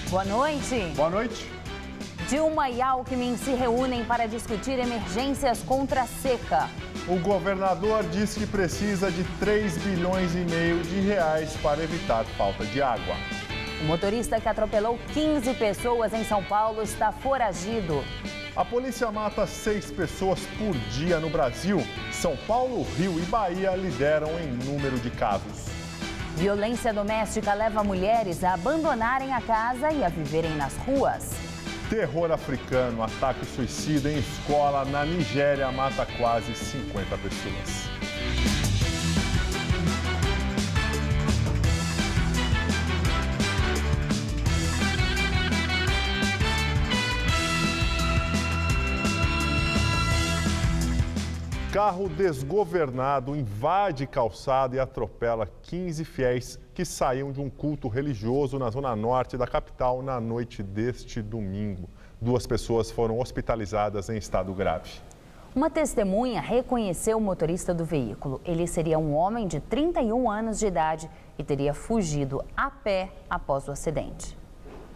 Boa noite. Boa noite. Dilma e Alckmin se reúnem para discutir emergências contra a seca. O governador diz que precisa de 3 bilhões e meio de reais para evitar falta de água. O motorista que atropelou 15 pessoas em São Paulo está foragido. A polícia mata 6 pessoas por dia no Brasil. São Paulo, Rio e Bahia lideram em número de casos. Violência doméstica leva mulheres a abandonarem a casa e a viverem nas ruas. Terror africano, ataque suicida em escola na Nigéria mata quase 50 pessoas. Carro desgovernado invade calçada e atropela 15 fiéis que saíam de um culto religioso na zona norte da capital na noite deste domingo. 2 pessoas foram hospitalizadas em estado grave. Uma testemunha reconheceu o motorista do veículo. Ele seria um homem de 31 anos de idade e teria fugido a pé após o acidente.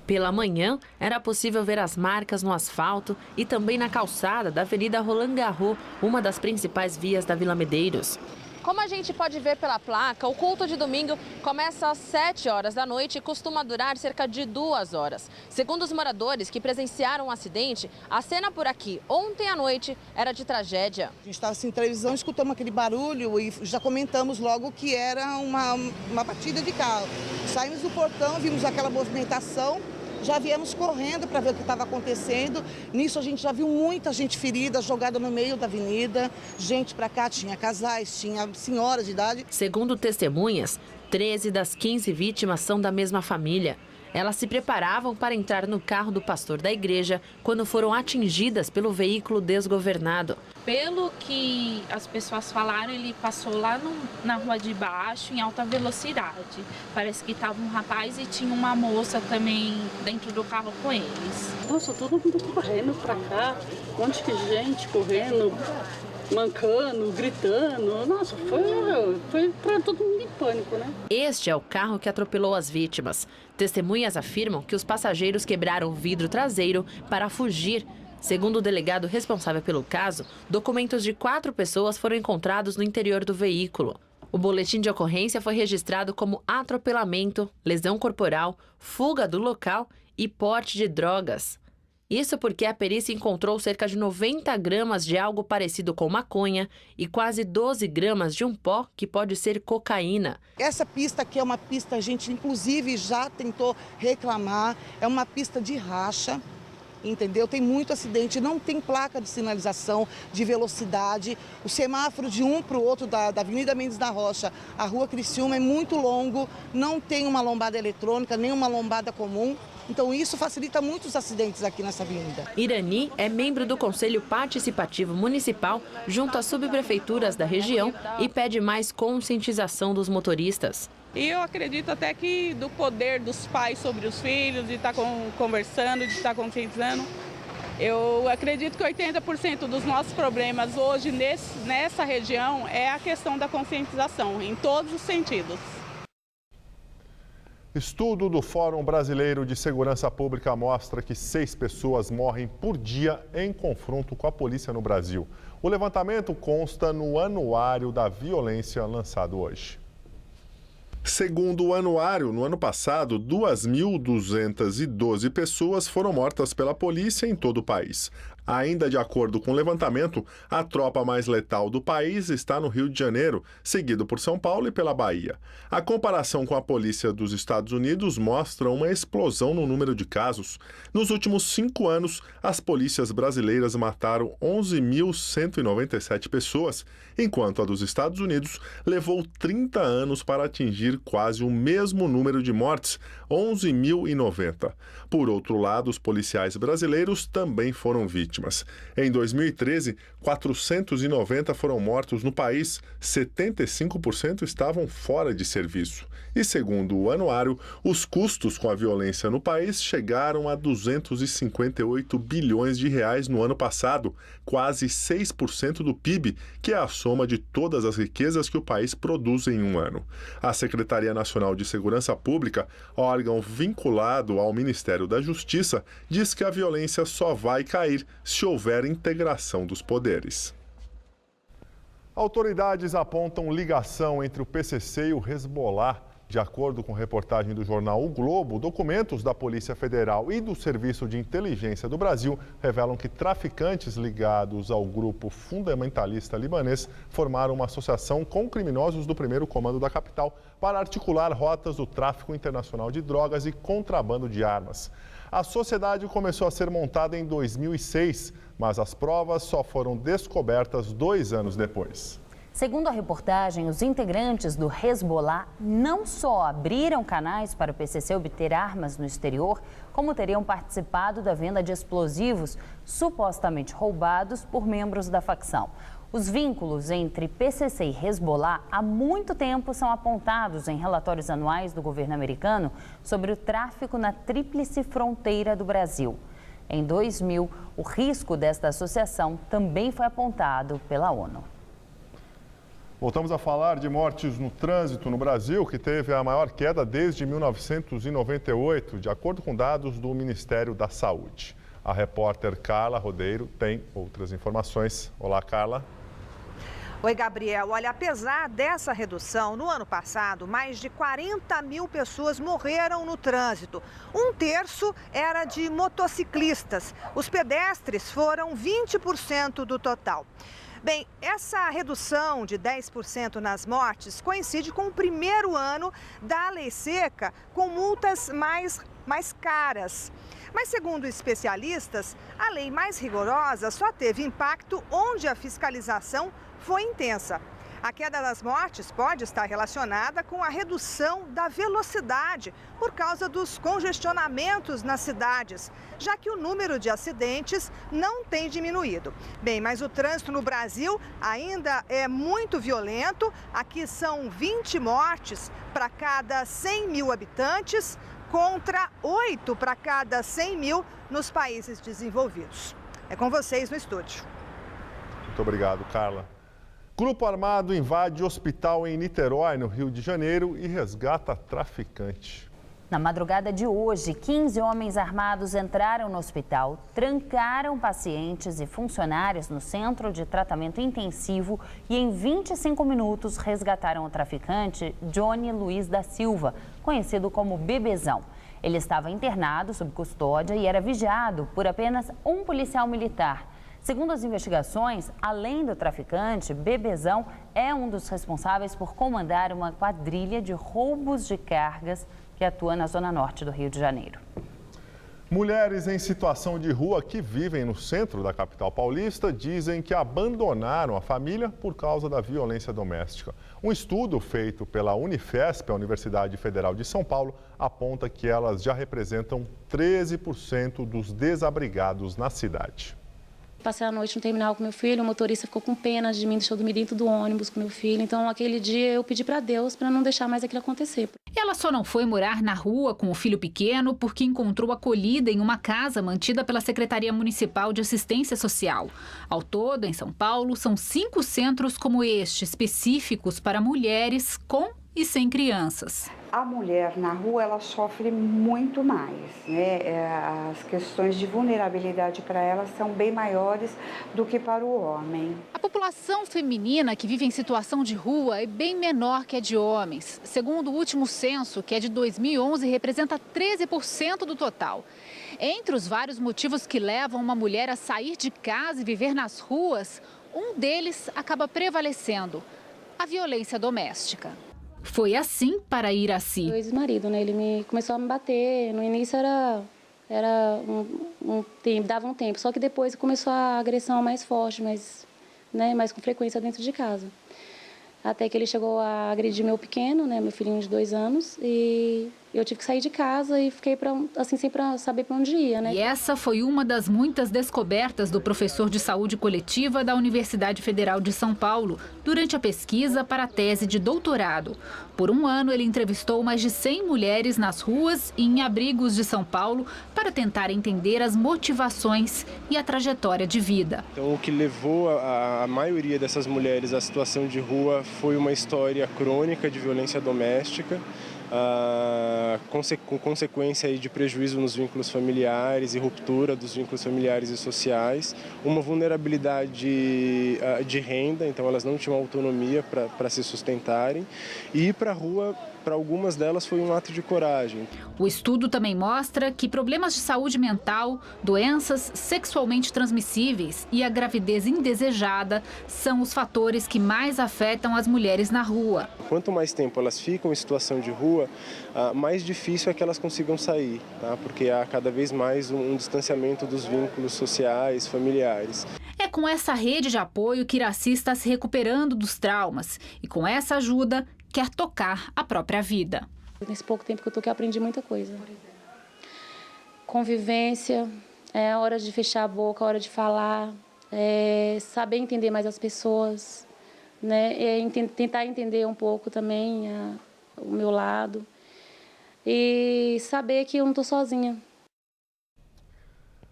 Pela manhã, era possível ver as marcas no asfalto e também na calçada da Avenida Roland Garros, uma das principais vias da Vila Medeiros. Como a gente pode ver pela placa, o culto de domingo começa às 7 horas da noite e costuma durar cerca de 2 horas. Segundo os moradores que presenciaram o acidente, a cena por aqui ontem à noite era de tragédia. A gente estava assim, na televisão, escutamos aquele barulho e já comentamos logo que era uma batida de carro. Saímos do portão, vimos aquela movimentação. Já viemos correndo para ver o que estava acontecendo. Nisso a gente já viu muita gente ferida, jogada no meio da avenida. Gente para cá, tinha casais, tinha senhoras de idade. Segundo testemunhas, 13 das 15 vítimas são da mesma família. Elas se preparavam para entrar no carro do pastor da igreja quando foram atingidas pelo veículo desgovernado. Pelo que as pessoas falaram, ele passou lá na rua de baixo, em alta velocidade. Parece que estava um rapaz e tinha uma moça também dentro do carro com eles. Nossa, todo mundo correndo pra cá, um monte de gente correndo, mancando, gritando. Nossa, foi pra todo mundo em pânico, né? Este é o carro que atropelou as vítimas. Testemunhas afirmam que os passageiros quebraram o vidro traseiro para fugir. Segundo o delegado responsável pelo caso, documentos de 4 pessoas foram encontrados no interior do veículo. O boletim de ocorrência foi registrado como atropelamento, lesão corporal, fuga do local e porte de drogas. Isso porque a perícia encontrou cerca de 90 gramas de algo parecido com maconha e quase 12 gramas de um pó que pode ser cocaína. Essa pista aqui é uma pista, a gente inclusive já tentou reclamar, é uma pista de racha. Entendeu? Tem muito acidente, não tem placa de sinalização de velocidade. O semáforo de um para o outro da Avenida Mendes da Rocha, a Rua Criciúma é muito longo, não tem uma lombada eletrônica, nem uma lombada comum. Então isso facilita muito os acidentes aqui nessa avenida. Irani é membro do Conselho Participativo Municipal junto às subprefeituras da região e pede mais conscientização dos motoristas. E eu acredito até que do poder dos pais sobre os filhos, de estar conversando, de estar conscientizando. Eu acredito que 80% dos nossos problemas hoje nessa região é a questão da conscientização, em todos os sentidos. Estudo do Fórum Brasileiro de Segurança Pública mostra que 6 pessoas morrem por dia em confronto com a polícia no Brasil. O levantamento consta no Anuário da Violência lançado hoje. Segundo o anuário, no ano passado, 2.212 pessoas foram mortas pela polícia em todo o país. Ainda de acordo com o levantamento, a tropa mais letal do país está no Rio de Janeiro, seguido por São Paulo e pela Bahia. A comparação com a polícia dos Estados Unidos mostra uma explosão no número de casos. Nos últimos 5 anos, as polícias brasileiras mataram 11.197 pessoas, enquanto a dos Estados Unidos levou 30 anos para atingir quase o mesmo número de mortes, 11.090. Por outro lado, os policiais brasileiros também foram vítimas. vítimas. Em 2013, 490 foram mortos no país, 75% estavam fora de serviço. E segundo o anuário, os custos com a violência no país chegaram a 258 bilhões de reais no ano passado, quase 6% do PIB, que é a soma de todas as riquezas que o país produz em um ano. A Secretaria Nacional de Segurança Pública, órgão vinculado ao Ministério da Justiça, diz que a violência só vai cair se houver integração dos poderes. Autoridades apontam ligação entre o PCC e o Hezbollah. De acordo com reportagem do jornal O Globo, documentos da Polícia Federal e do Serviço de Inteligência do Brasil revelam que traficantes ligados ao grupo fundamentalista libanês formaram uma associação com criminosos do primeiro comando da capital para articular rotas do tráfico internacional de drogas e contrabando de armas. A sociedade começou a ser montada em 2006, mas as provas só foram descobertas 2 anos depois. Segundo a reportagem, os integrantes do Hezbollah não só abriram canais para o PCC obter armas no exterior, como teriam participado da venda de explosivos supostamente roubados por membros da facção. Os vínculos entre PCC e Hezbollah há muito tempo são apontados em relatórios anuais do governo americano sobre o tráfico na tríplice fronteira do Brasil. Em 2000, o risco desta associação também foi apontado pela ONU. Voltamos a falar de mortes no trânsito no Brasil, que teve a maior queda desde 1998, de acordo com dados do Ministério da Saúde. A repórter Carla Rodeiro tem outras informações. Olá, Carla. Oi, Gabriel. Olha, apesar dessa redução, no ano passado, mais de 40 mil pessoas morreram no trânsito. 1/3 era de motociclistas. Os pedestres foram 20% do total. Bem, essa redução de 10% nas mortes coincide com o primeiro ano da lei seca, com multas mais caras. Mas, segundo especialistas, a lei mais rigorosa só teve impacto onde a fiscalização foi intensa. A queda das mortes pode estar relacionada com a redução da velocidade por causa dos congestionamentos nas cidades, já que o número de acidentes não tem diminuído. Bem, mas o trânsito no Brasil ainda é muito violento. Aqui são 20 mortes para cada 100 mil habitantes, contra 8 para cada 100 mil nos países desenvolvidos. É com vocês no estúdio. Muito obrigado, Carla. Grupo armado invade hospital em Niterói, no Rio de Janeiro, e resgata traficante. Na madrugada de hoje, 15 homens armados entraram no hospital, trancaram pacientes e funcionários no centro de tratamento intensivo e em 25 minutos resgataram o traficante Johnny Luiz da Silva, conhecido como Bebezão. Ele estava internado sob custódia e era vigiado por apenas um policial militar. Segundo as investigações, além do traficante, Bebezão é um dos responsáveis por comandar uma quadrilha de roubos de cargas que atua na zona norte do Rio de Janeiro. Mulheres em situação de rua que vivem no centro da capital paulista dizem que abandonaram a família por causa da violência doméstica. Um estudo feito pela Unifesp, a Universidade Federal de São Paulo, aponta que elas já representam 13% dos desabrigados na cidade. Passei a noite no terminal com meu filho, o motorista ficou com pena de mim, deixou dormir dentro do ônibus com meu filho. Então, aquele dia eu pedi para Deus para não deixar mais aquilo acontecer. Ela só não foi morar na rua com o filho pequeno porque encontrou acolhida em uma casa mantida pela Secretaria Municipal de Assistência Social. Ao todo, em São Paulo, são 5 centros como este, específicos para mulheres com e sem crianças. A mulher na rua, ela sofre muito mais, né? As questões de vulnerabilidade para ela são bem maiores do que para o homem. A população feminina que vive em situação de rua é bem menor que a de homens. Segundo o último censo, que é de 2011, representa 13% do total. Entre os vários motivos que levam uma mulher a sair de casa e viver nas ruas, um deles acaba prevalecendo: a violência doméstica. Foi assim para Iraci. O ex-marido, né? Ele começou a me bater. No início dava um tempo, só que depois começou a agressão mais forte, mais com frequência dentro de casa. Até que ele chegou a agredir meu pequeno, né? Meu filhinho de 2 anos, e Eu tive que sair de casa e fiquei assim, sem saber para onde ia, né? E essa foi uma das muitas descobertas do professor de saúde coletiva da Universidade Federal de São Paulo durante a pesquisa para a tese de doutorado. Por um ano, ele entrevistou mais de 100 mulheres nas ruas e em abrigos de São Paulo para tentar entender as motivações e a trajetória de vida. Então, o que levou a maioria dessas mulheres à situação de rua foi uma história crônica de violência doméstica, com consequência de prejuízo nos vínculos familiares e ruptura dos vínculos familiares e sociais, uma vulnerabilidade de renda, então elas não tinham autonomia para se sustentarem, e ir para a rua, para algumas delas, foi um ato de coragem. O estudo também mostra que problemas de saúde mental, doenças sexualmente transmissíveis e a gravidez indesejada são os fatores que mais afetam as mulheres na rua. Quanto mais tempo elas ficam em situação de rua, mais difícil é que elas consigam sair, tá? Porque há cada vez mais um distanciamento dos vínculos sociais, familiares. É com essa rede de apoio que Iraci está se recuperando dos traumas e com essa ajuda quer tocar a própria vida. Nesse pouco tempo que eu tô aqui, eu aprendi muita coisa. Convivência, é hora de fechar a boca, hora de falar, saber entender mais as pessoas, né? Tentar entender um pouco também o meu lado e saber que eu não estou sozinha.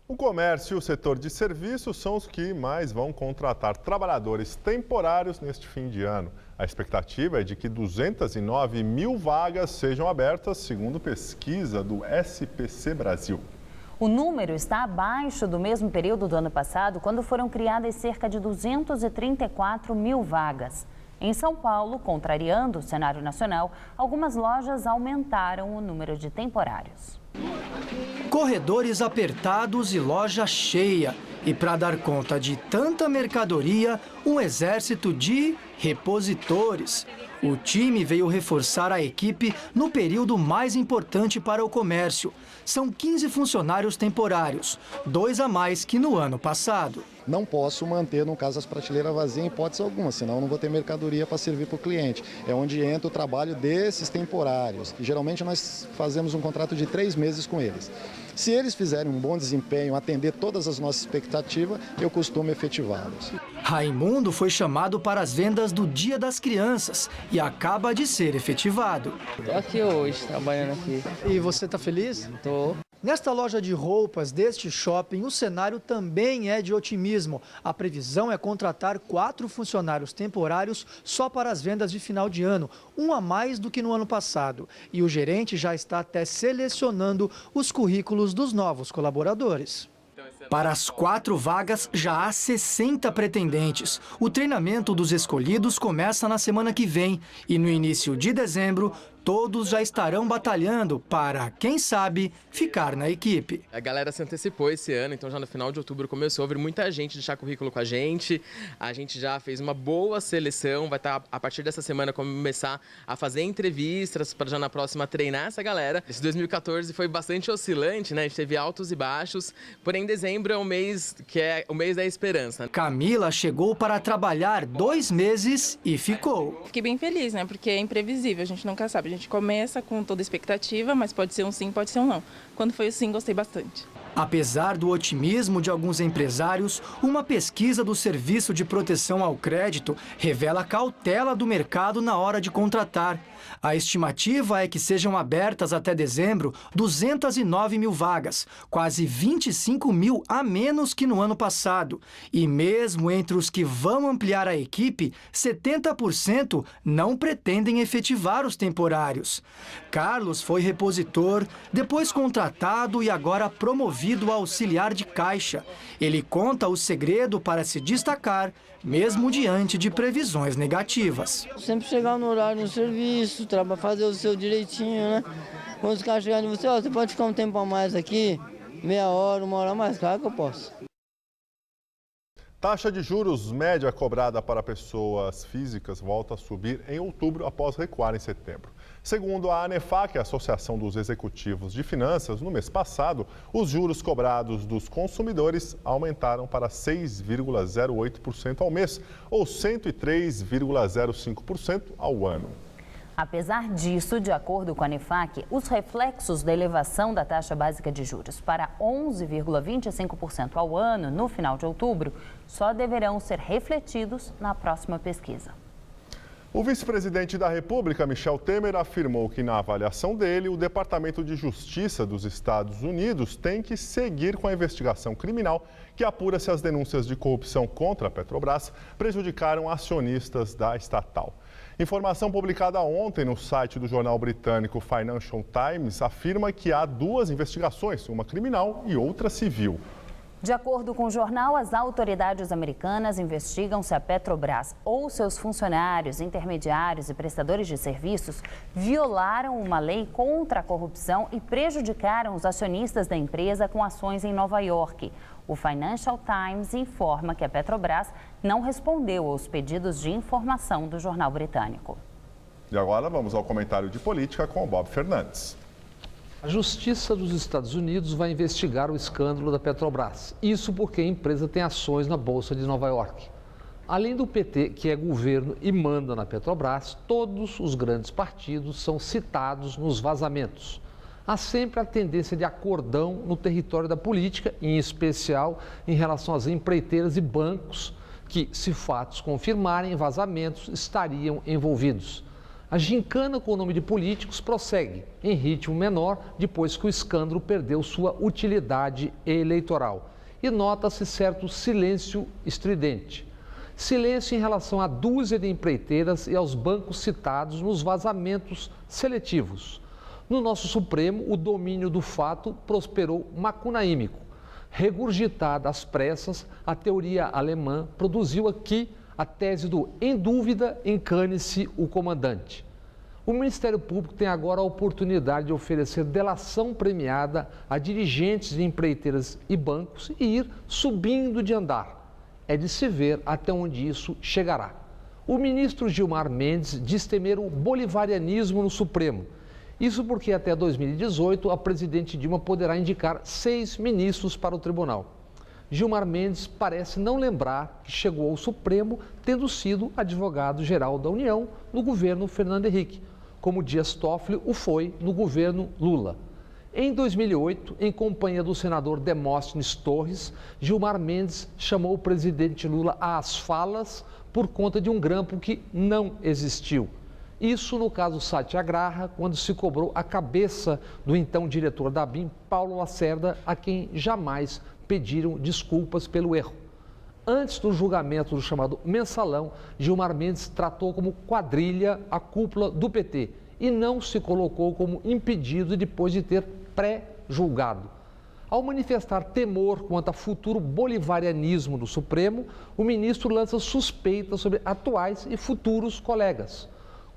O comércio e o setor de serviços são os que mais vão contratar trabalhadores temporários neste fim de ano. A expectativa é de que 209 mil vagas sejam abertas, segundo pesquisa do SPC Brasil. O número está abaixo do mesmo período do ano passado, quando foram criadas cerca de 234 mil vagas. Em São Paulo, contrariando o cenário nacional, algumas lojas aumentaram o número de temporários. Corredores apertados e loja cheia. E para dar conta de tanta mercadoria, um exército de repositores. O time veio reforçar a equipe no período mais importante para o comércio. São 15 funcionários temporários, 2 a mais que no ano passado. Não posso manter, no caso, as prateleiras vazias em hipótese alguma, senão eu não vou ter mercadoria para servir para o cliente. É onde entra o trabalho desses temporários. E, geralmente nós fazemos um contrato de 3 meses com eles. Se eles fizerem um bom desempenho, atender todas as nossas expectativas, eu costumo efetivá-los. Raimundo foi chamado para as vendas do Dia das Crianças e acaba de ser efetivado. Estou aqui hoje, trabalhando aqui. E você está feliz? Estou. Nesta loja de roupas deste shopping, o cenário também é de otimismo. A previsão é contratar 4 funcionários temporários só para as vendas de final de ano, 1 a mais do que no ano passado. E o gerente já está até selecionando os currículos dos novos colaboradores. Para as 4 vagas, já há 60 pretendentes. O treinamento dos escolhidos começa na semana que vem e no início de dezembro, todos já estarão batalhando para, quem sabe, ficar na equipe. A galera se antecipou esse ano, então já no final de outubro começou a vir muita gente deixar currículo com a gente. A gente já fez uma boa seleção, vai estar a partir dessa semana começar a fazer entrevistas para já na próxima treinar essa galera. Esse 2014 foi bastante oscilante, né? A gente teve altos e baixos, porém dezembro é o mês que é o mês da esperança. Camila chegou para trabalhar 2 meses e ficou. Fiquei bem feliz, né? Porque é imprevisível, a gente nunca sabe. A gente começa com toda expectativa, mas pode ser um sim, pode ser um não. Quando foi o sim, gostei bastante. Apesar do otimismo de alguns empresários, uma pesquisa do Serviço de Proteção ao Crédito revela cautela do mercado na hora de contratar. A estimativa é que sejam abertas até dezembro 209 mil vagas, quase 25 mil a menos que no ano passado. E mesmo entre os que vão ampliar a equipe, 70% não pretendem efetivar os temporários. Carlos foi repositor, depois contratado e agora promovido a auxiliar de caixa. Ele conta o segredo para se destacar, mesmo diante de previsões negativas. Sempre chegar no horário no serviço, fazer o seu direitinho, né? Quando os caras chegarem em você, você pode ficar um tempo a mais aqui, meia hora, 1 hora a mais, claro que eu posso. Taxa de juros média cobrada para pessoas físicas volta a subir em outubro após recuar em setembro. Segundo a ANEFAC, a Associação dos Executivos de Finanças, no mês passado, os juros cobrados dos consumidores aumentaram para 6,08% ao mês, ou 103,05% ao ano. Apesar disso, de acordo com a ANEFAC, os reflexos da elevação da taxa básica de juros para 11,25% ao ano no final de outubro só deverão ser refletidos na próxima pesquisa. O vice-presidente da República, Michel Temer, afirmou que, na avaliação dele, o Departamento de Justiça dos Estados Unidos tem que seguir com a investigação criminal que apura se as denúncias de corrupção contra a Petrobras prejudicaram acionistas da estatal. Informação publicada ontem no site do jornal britânico Financial Times afirma que há duas investigações, uma criminal e outra civil. De acordo com o jornal, as autoridades americanas investigam se a Petrobras ou seus funcionários, intermediários e prestadores de serviços violaram uma lei contra a corrupção e prejudicaram os acionistas da empresa com ações em Nova York. O Financial Times informa que a Petrobras não respondeu aos pedidos de informação do jornal britânico. E agora vamos ao comentário de política com o Bob Fernandes. A Justiça dos Estados Unidos vai investigar o escândalo da Petrobras. Isso porque a empresa tem ações na Bolsa de Nova York. Além do PT, que é governo e manda na Petrobras, todos os grandes partidos são citados nos vazamentos. Há sempre a tendência de acordão no território da política, em especial em relação às empreiteiras e bancos que, se fatos confirmarem vazamentos, estariam envolvidos. A gincana com o nome de políticos prossegue, em ritmo menor, depois que o escândalo perdeu sua utilidade eleitoral. E nota-se certo silêncio estridente. Silêncio em relação à dúzia de empreiteiras e aos bancos citados nos vazamentos seletivos. No nosso Supremo, o domínio do fato prosperou macunaímico. Regurgitada às pressas, a teoria alemã produziu aqui a tese do em dúvida, encane-se o comandante. O Ministério Público tem agora a oportunidade de oferecer delação premiada a dirigentes de empreiteiras e bancos e ir subindo de andar. É de se ver até onde isso chegará. O ministro Gilmar Mendes diz temer o bolivarianismo no Supremo. Isso porque até 2018 a presidente Dilma poderá indicar 6 ministros para o tribunal. Gilmar Mendes parece não lembrar que chegou ao Supremo tendo sido advogado-geral da União no governo Fernando Henrique, como Dias Toffoli o foi no governo Lula. Em 2008, em companhia do senador Demóstenes Torres, Gilmar Mendes chamou o presidente Lula às falas por conta de um grampo que não existiu. Isso no caso Satyagraha, quando se cobrou a cabeça do então diretor da ABIN, Paulo Lacerda, a quem jamais pediram desculpas pelo erro. Antes do julgamento do chamado Mensalão, Gilmar Mendes tratou como quadrilha a cúpula do PT e não se colocou como impedido depois de ter pré-julgado. Ao manifestar temor quanto a futuro bolivarianismo do Supremo, o ministro lança suspeitas sobre atuais e futuros colegas.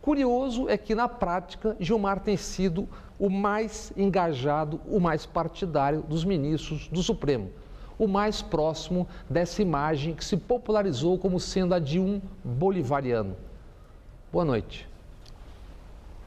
Curioso é que, na prática, Gilmar tem sido o mais engajado, o mais partidário dos ministros do Supremo, o mais próximo dessa imagem que se popularizou como sendo a de um bolivariano. Boa noite.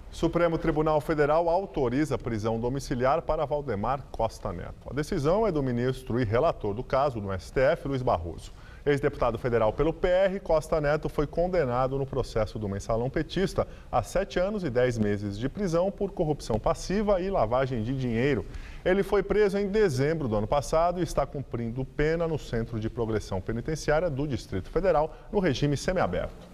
Supremo Tribunal Federal autoriza a prisão domiciliar para Valdemar Costa Neto. A decisão é do ministro e relator do caso no STF, Luiz Barroso. Ex-deputado federal pelo PR, Costa Neto foi condenado no processo do mensalão petista a 7 anos e 10 meses de prisão por corrupção passiva e lavagem de dinheiro. Ele foi preso em dezembro do ano passado e está cumprindo pena no Centro de Progressão Penitenciária do Distrito Federal, no regime semiaberto.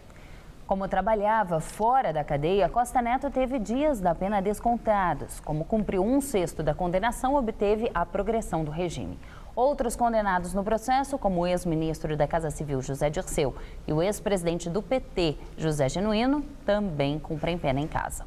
Como trabalhava fora da cadeia, Costa Neto teve dias da pena descontados. Como cumpriu 1/6 da condenação, obteve a progressão do regime. Outros condenados no processo, como o ex-ministro da Casa Civil, José Dirceu, e o ex-presidente do PT, José Genuíno, também cumprem pena em casa.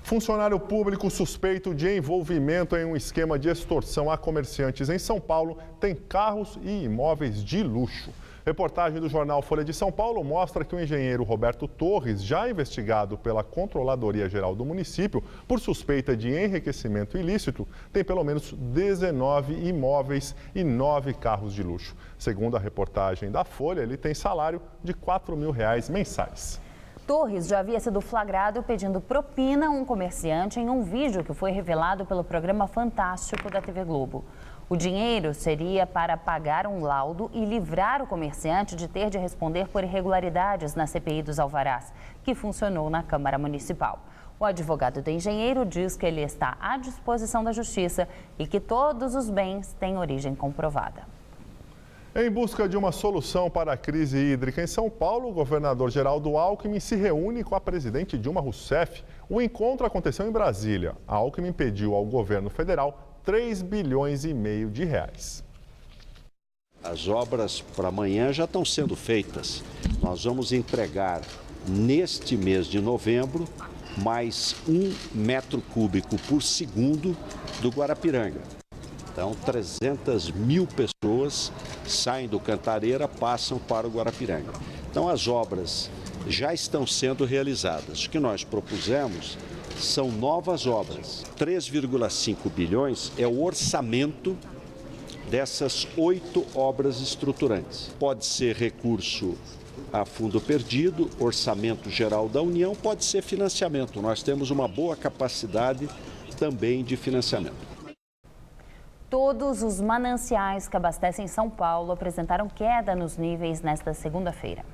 Funcionário público suspeito de envolvimento em um esquema de extorsão a comerciantes em São Paulo tem carros e imóveis de luxo. Reportagem do jornal Folha de São Paulo mostra que o engenheiro Roberto Torres, já investigado pela Controladoria Geral do município por suspeita de enriquecimento ilícito, tem pelo menos 19 imóveis e 9 carros de luxo. Segundo a reportagem da Folha, ele tem salário de R$ 4.000 mensais. Torres já havia sido flagrado pedindo propina a um comerciante em um vídeo que foi revelado pelo programa Fantástico da TV Globo. O dinheiro seria para pagar um laudo e livrar o comerciante de ter de responder por irregularidades na CPI dos alvarás, que funcionou na Câmara Municipal. O advogado do engenheiro diz que ele está à disposição da Justiça e que todos os bens têm origem comprovada. Em busca de uma solução para a crise hídrica em São Paulo, o governador Geraldo Alckmin se reúne com a presidente Dilma Rousseff. O encontro aconteceu em Brasília. Alckmin pediu ao governo federal 3,5 bilhões de reais. As obras para amanhã já estão sendo feitas. Nós vamos entregar neste mês de novembro mais 1 metro cúbico por segundo do Guarapiranga. Então, 300 mil pessoas saem do Cantareira, passam para o Guarapiranga. Então, as obras já estão sendo realizadas. O que nós propusemos são novas obras. 3,5 bilhões é o orçamento dessas 8 obras estruturantes. Pode ser recurso a fundo perdido, orçamento geral da União, pode ser financiamento. Nós temos uma boa capacidade também de financiamento. Todos os mananciais que abastecem São Paulo apresentaram queda nos níveis nesta segunda-feira.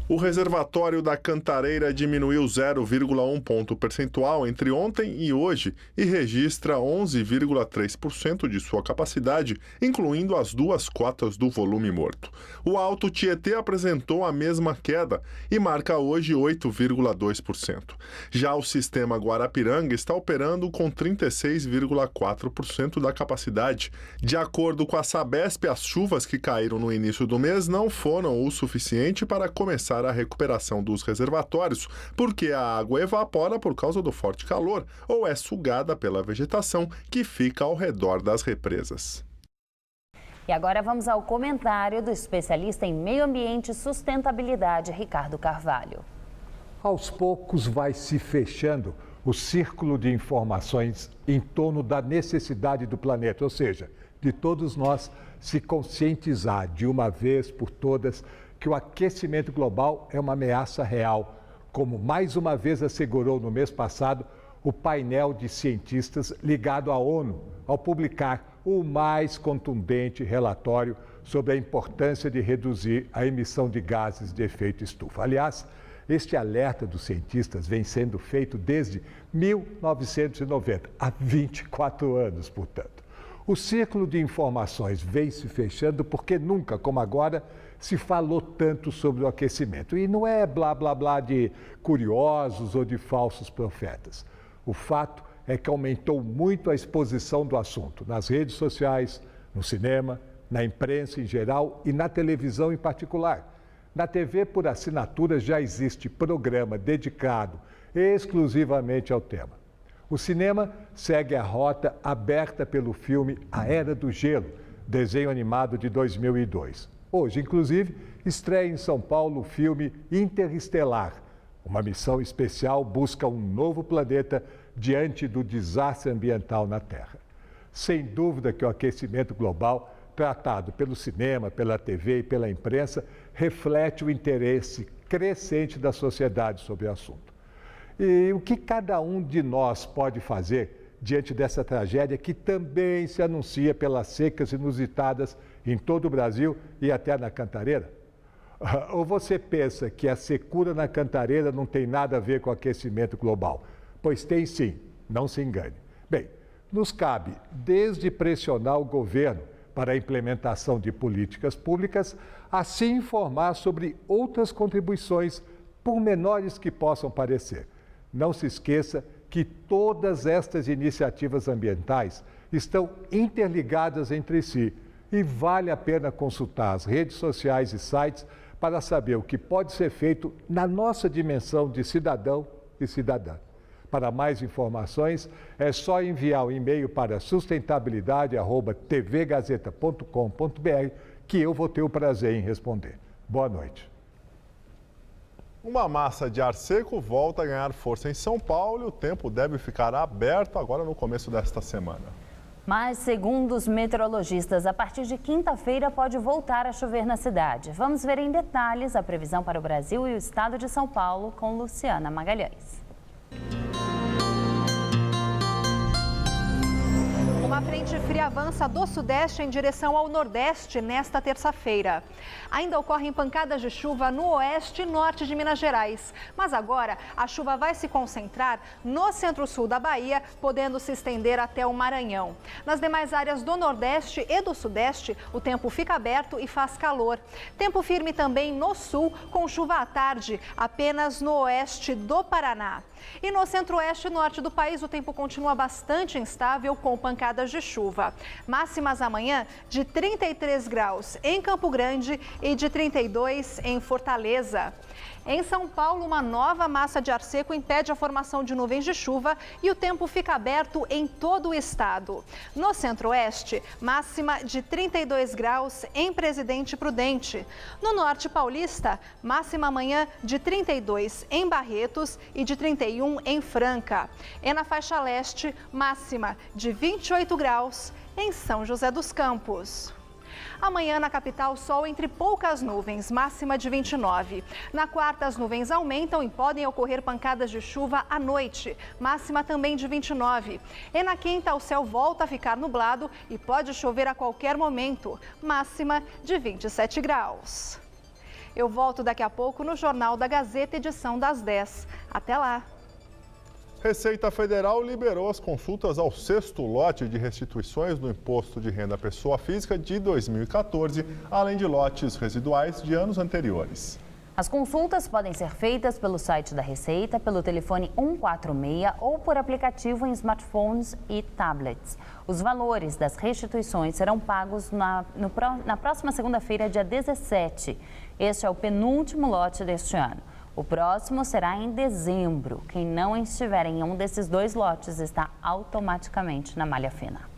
O reservatório da Cantareira diminuiu 0,1 ponto percentual entre ontem e hoje e registra 11,3% de sua capacidade, incluindo as 2 cotas do volume morto. O Alto Tietê apresentou a mesma queda e marca hoje 8,2%. Já o sistema Guarapiranga está operando com 36,4% da capacidade. De acordo com a Sabesp, as chuvas que caíram no início do mês não foram o suficiente para começar a recuperação dos reservatórios, porque a água evapora por causa do forte calor ou é sugada pela vegetação que fica ao redor das represas. E agora vamos ao comentário do especialista em meio ambiente e sustentabilidade, Ricardo Carvalho. Aos poucos vai se fechando o círculo de informações em torno da necessidade do planeta, ou seja, de todos nós se conscientizar de uma vez por todas que o aquecimento global é uma ameaça real, como mais uma vez assegurou no mês passado o painel de cientistas ligado à ONU, ao publicar o mais contundente relatório sobre a importância de reduzir a emissão de gases de efeito estufa. Aliás, este alerta dos cientistas vem sendo feito desde 1990, há 24 anos, portanto. O círculo de informações vem se fechando porque nunca, como agora, se falou tanto sobre o aquecimento. E não é blá blá blá de curiosos ou de falsos profetas. O fato é que aumentou muito a exposição do assunto nas redes sociais, no cinema, na imprensa em geral e na televisão em particular. Na TV por assinatura já existe programa dedicado exclusivamente ao tema. O cinema segue a rota aberta pelo filme A Era do Gelo, desenho animado de 2002. Hoje, inclusive, estreia em São Paulo o filme Interestelar. Uma missão especial busca um novo planeta diante do desastre ambiental na Terra. Sem dúvida que o aquecimento global, tratado pelo cinema, pela TV e pela imprensa, reflete o interesse crescente da sociedade sobre o assunto. E o que cada um de nós pode fazer diante dessa tragédia que também se anuncia pelas secas inusitadas em todo o Brasil e até na Cantareira? Ou você pensa que a secura na Cantareira não tem nada a ver com o aquecimento global? Pois tem sim, não se engane. Bem, nos cabe desde pressionar o governo para a implementação de políticas públicas, assim informar sobre outras contribuições, por menores que possam parecer. Não se esqueça que todas estas iniciativas ambientais estão interligadas entre si e vale a pena consultar as redes sociais e sites para saber o que pode ser feito na nossa dimensão de cidadão e cidadã. Para mais informações, é só enviar um e-mail para sustentabilidade@tvgazeta.com.br que eu vou ter o prazer em responder. Boa noite. Uma massa de ar seco volta a ganhar força em São Paulo e o tempo deve ficar aberto agora no começo desta semana. Mas, segundo os meteorologistas, a partir de quinta-feira pode voltar a chover na cidade. Vamos ver em detalhes a previsão para o Brasil e o estado de São Paulo com Luciana Magalhães. Uma frente fria avança do sudeste em direção ao nordeste nesta terça-feira. Ainda ocorrem pancadas de chuva no oeste e norte de Minas Gerais. Mas agora a chuva vai se concentrar no centro-sul da Bahia, podendo se estender até o Maranhão. Nas demais áreas do nordeste e do sudeste, o tempo fica aberto e faz calor. Tempo firme também no sul, com chuva à tarde, apenas no oeste do Paraná. E no centro-oeste e norte do país, o tempo continua bastante instável, com pancadas de chuva. Máximas amanhã de 33 graus em Campo Grande e de 32 em Fortaleza. Em São Paulo, uma nova massa de ar seco impede a formação de nuvens de chuva e o tempo fica aberto em todo o estado. No centro-oeste, máxima de 32 graus em Presidente Prudente. No norte paulista, máxima amanhã de 32 em Barretos e de 31 em Franca. E na faixa leste, máxima de 28 graus em São José dos Campos. Amanhã na capital, sol entre poucas nuvens, máxima de 29. Na quarta, as nuvens aumentam e podem ocorrer pancadas de chuva à noite, máxima também de 29. E na quinta, o céu volta a ficar nublado e pode chover a qualquer momento, máxima de 27 graus. Eu volto daqui a pouco no Jornal da Gazeta, edição das 10. Até lá! Receita Federal liberou as consultas ao 6º lote de restituições do Imposto de Renda à Pessoa Física de 2014, além de lotes residuais de anos anteriores. As consultas podem ser feitas pelo site da Receita, pelo telefone 146 ou por aplicativo em smartphones e tablets. Os valores das restituições serão pagos na próxima segunda-feira, dia 17. Este é o penúltimo lote deste ano. O próximo será em dezembro. Quem não estiver em um desses 2 lotes está automaticamente na malha fina.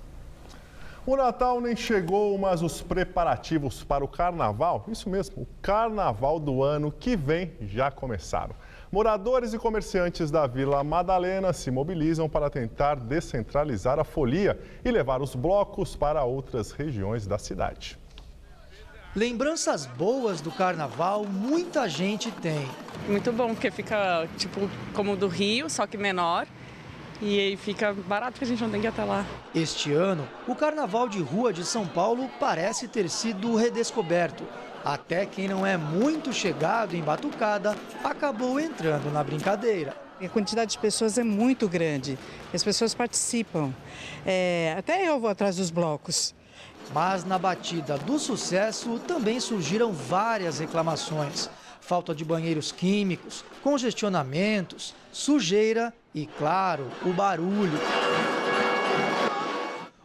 O Natal nem chegou, mas os preparativos para o Carnaval, isso mesmo, o Carnaval do ano que vem já começaram. Moradores e comerciantes da Vila Madalena se mobilizam para tentar descentralizar a folia e levar os blocos para outras regiões da cidade. Lembranças boas do carnaval muita gente tem. Muito bom, porque fica tipo como o do Rio, só que menor. E aí fica barato, porque a gente não tem que ir até lá. Este ano, o carnaval de rua de São Paulo parece ter sido redescoberto. Até quem não é muito chegado em batucada acabou entrando na brincadeira. A quantidade de pessoas é muito grande, as pessoas participam. Até eu vou atrás dos blocos. Mas na batida do sucesso também surgiram várias reclamações. Falta de banheiros químicos, congestionamentos, sujeira e, claro, o barulho.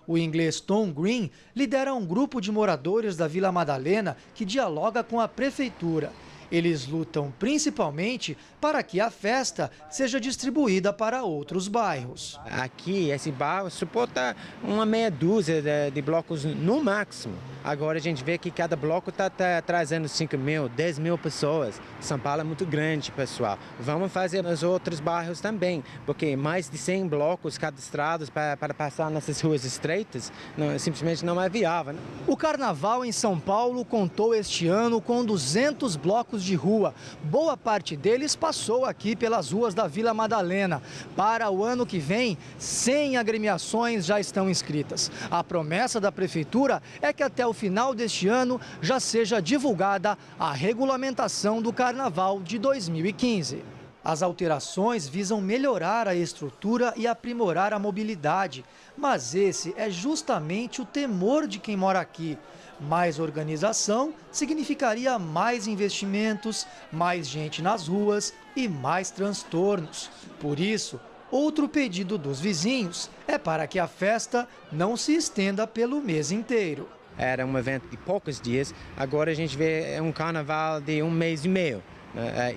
O inglês Tom Green lidera um grupo de moradores da Vila Madalena que dialoga com a prefeitura. Eles lutam principalmente para que a festa seja distribuída para outros bairros. Aqui, esse bairro suporta uma meia dúzia de blocos no máximo. Agora a gente vê que cada bloco está trazendo 5 mil, 10 mil pessoas. São Paulo é muito grande, pessoal. Vamos fazer nos outros bairros também, porque mais de 100 blocos cadastrados para passar nessas ruas estreitas simplesmente não é viável. Né? O Carnaval em São Paulo contou este ano com 200 blocos de rua. Boa parte deles passou aqui pelas ruas da Vila Madalena. Para o ano que vem, 100 agremiações já estão inscritas. A promessa da prefeitura é que até o final deste ano já seja divulgada a regulamentação do Carnaval de 2015. As alterações visam melhorar a estrutura e aprimorar a mobilidade. Mas esse é justamente o temor de quem mora aqui. Mais organização significaria mais investimentos, mais gente nas ruas e mais transtornos. Por isso, outro pedido dos vizinhos é para que a festa não se estenda pelo mês inteiro. Era um evento de poucos dias, agora a gente vê um carnaval de 1 mês e meio.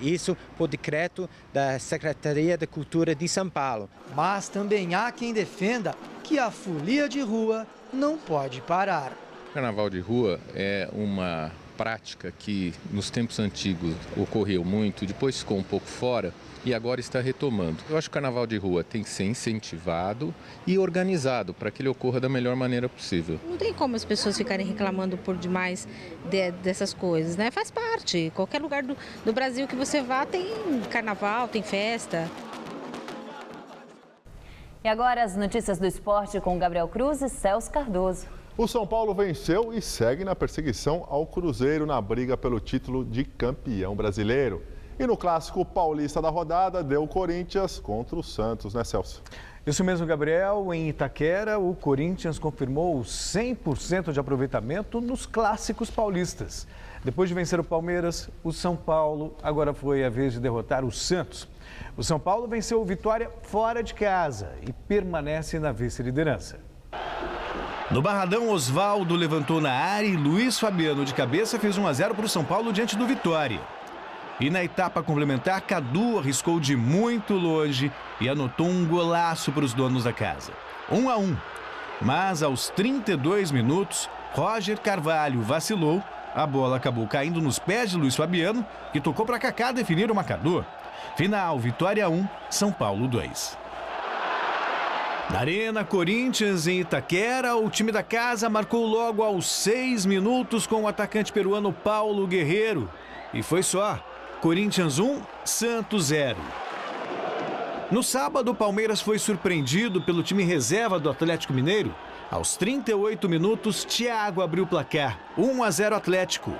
Isso por decreto da Secretaria da Cultura de São Paulo. Mas também há quem defenda que a folia de rua não pode parar. O carnaval de rua é uma prática que nos tempos antigos ocorreu muito, depois ficou um pouco fora e agora está retomando. Eu acho que o carnaval de rua tem que ser incentivado e organizado para que ele ocorra da melhor maneira possível. Não tem como as pessoas ficarem reclamando por demais dessas coisas, né? Faz parte. Qualquer lugar do Brasil que você vá tem carnaval, tem festa. E agora as notícias do esporte com Gabriel Cruz e Celso Cardoso. O São Paulo venceu e segue na perseguição ao Cruzeiro na briga pelo título de campeão brasileiro. E no clássico paulista da rodada, deu o Corinthians contra o Santos, né, Celso? Isso mesmo, Gabriel. Em Itaquera, o Corinthians confirmou 100% de aproveitamento nos clássicos paulistas. Depois de vencer o Palmeiras, o São Paulo agora foi a vez de derrotar o Santos. O São Paulo venceu o Vitória fora de casa e permanece na vice-liderança. No Barradão, Osvaldo levantou na área e Luiz Fabiano de cabeça fez 1-0 para o São Paulo diante do Vitória. E na etapa complementar, Cadu arriscou de muito longe e anotou um golaço para os donos da casa. 1-1. Mas aos 32 minutos, Roger Carvalho vacilou. A bola acabou caindo nos pés de Luiz Fabiano, que tocou para Kaká definir o marcador. Final, Vitória 1, São Paulo 2. Na Arena Corinthians, em Itaquera, o time da casa marcou logo aos 6 minutos com o atacante peruano Paulo Guerreiro. E foi só. Corinthians 1, Santos 0. No sábado, o Palmeiras foi surpreendido pelo time reserva do Atlético Mineiro. Aos 38 minutos, Thiago abriu o placar. 1-0 Atlético.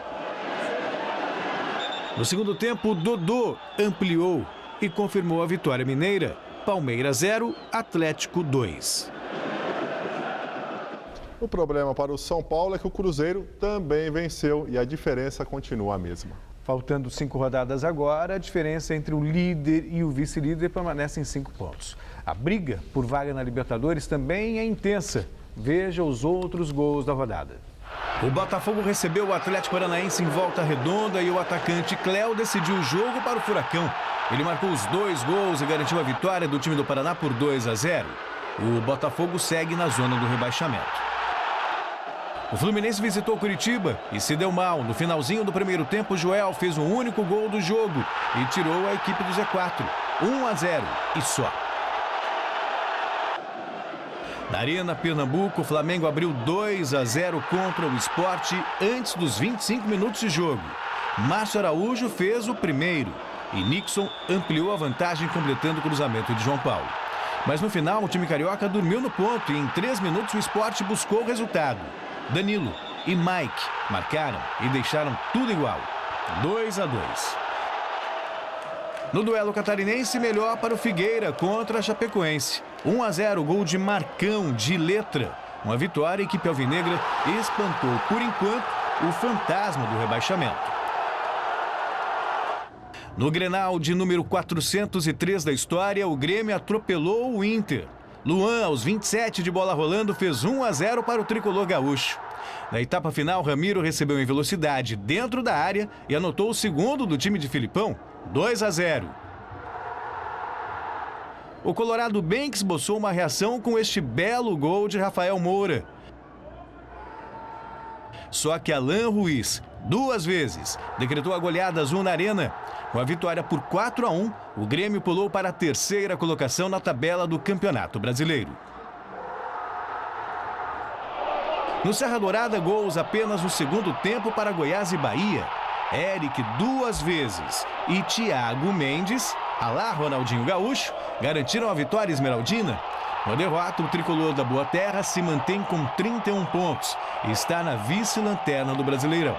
No segundo tempo, Dodô ampliou e confirmou a vitória mineira. Palmeiras 0, Atlético 2. O problema para o São Paulo é que o Cruzeiro também venceu e a diferença continua a mesma. Faltando 5 rodadas agora, a diferença entre o líder e o vice-líder permanece em 5 pontos. A briga por vaga na Libertadores também é intensa. Veja os outros gols da rodada. O Botafogo recebeu o Atlético Paranaense em volta redonda e o atacante Cléo decidiu o jogo para o Furacão. Ele marcou os 2 gols e garantiu a vitória do time do Paraná por 2-0. O Botafogo segue na zona do rebaixamento. O Fluminense visitou Curitiba e se deu mal. No finalzinho do primeiro tempo, Joel fez o único gol do jogo e tirou a equipe do Z4. 1-0 e só. Na Arena Pernambuco, o Flamengo abriu 2-0 contra o Sport antes dos 25 minutos de jogo. Márcio Araújo fez o primeiro e Nixon ampliou a vantagem completando o cruzamento de João Paulo. Mas no final, o time carioca dormiu no ponto e em 3 minutos o Sport buscou o resultado. Danilo e Mike marcaram e deixaram tudo igual. 2-2. No duelo catarinense, melhor para o Figueira contra a Chapecoense. 1-0, gol de Marcão, de letra. Uma vitória, a equipe alvinegra espantou, por enquanto, o fantasma do rebaixamento. No Grenal de número 403 da história, o Grêmio atropelou o Inter. Luan, aos 27 de bola rolando, fez 1-0 para o tricolor gaúcho. Na etapa final, Ramiro recebeu em velocidade dentro da área e anotou o segundo do time de Filipão, 2-0. O Colorado bem que esboçou uma reação com este belo gol de Rafael Moura. Só que Alan Ruiz, 2 vezes, decretou a goleada azul na Arena. Com a vitória por 4-1, o Grêmio pulou para a 3ª colocação na tabela do Campeonato Brasileiro. No Serra Dourada, gols apenas no segundo tempo para Goiás e Bahia. Eric 2 vezes e Thiago Mendes, alá Ronaldinho Gaúcho, garantiram a vitória esmeraldina. Com a derrota, o tricolor da Boa Terra se mantém com 31 pontos e está na vice-lanterna do Brasileirão.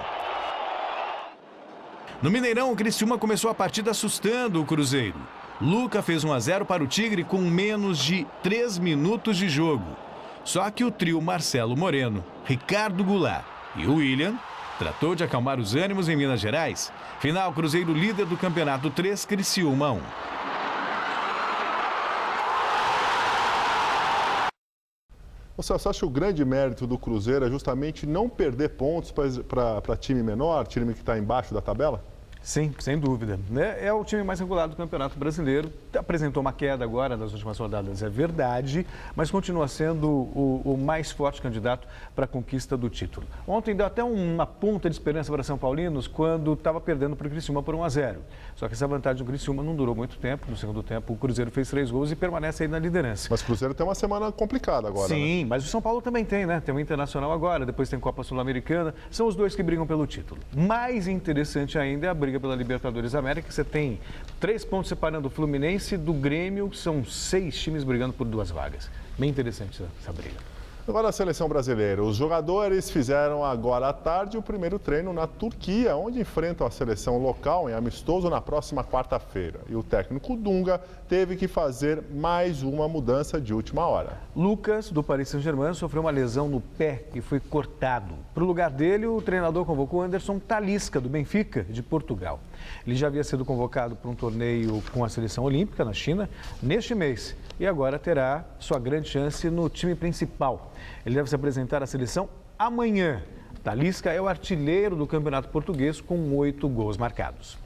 No Mineirão, o Criciúma começou a partida assustando o Cruzeiro. Luca fez 1-0 para o Tigre com menos de 3 minutos de jogo. Só que o trio Marcelo Moreno, Ricardo Goulart e William tratou de acalmar os ânimos em Minas Gerais. Final, Cruzeiro líder do Campeonato 3, Criciúma 1. Você acha que o grande mérito do Cruzeiro é justamente não perder pontos para time menor, time que está embaixo da tabela? Sim, sem dúvida. É o time mais regulado do Campeonato Brasileiro. Apresentou uma queda agora nas últimas rodadas, é verdade, mas continua sendo o mais forte candidato para a conquista do título. Ontem deu até uma ponta de esperança para São Paulinos quando estava perdendo para o Criciúma por 1-0. Só que essa vantagem do Criciúma não durou muito tempo. No segundo tempo, o Cruzeiro fez 3 gols e permanece aí na liderança. Mas o Cruzeiro tem uma semana complicada agora, Sim, né? mas o São Paulo também tem, né? Tem o Internacional agora, depois tem Copa Sul-Americana. São os dois que brigam pelo título. Mais interessante ainda é a briga pela Libertadores América, que você tem 3 pontos separando o Fluminense do Grêmio, são 6 times brigando por 2 vagas. Bem interessante essa briga. Agora a seleção brasileira. Os jogadores fizeram agora à tarde o primeiro treino na Turquia, onde enfrentam a seleção local em amistoso na próxima quarta-feira. E o técnico Dunga teve que fazer mais uma mudança de última hora. Lucas, do Paris Saint-Germain, sofreu uma lesão no pé e foi cortado. Para o lugar dele, o treinador convocou Anderson Talisca, do Benfica, de Portugal. Ele já havia sido convocado para um torneio com a seleção olímpica na China neste mês e agora terá sua grande chance no time principal. Ele deve se apresentar à seleção amanhã. Talisca é o artilheiro do Campeonato Português com 8 gols marcados.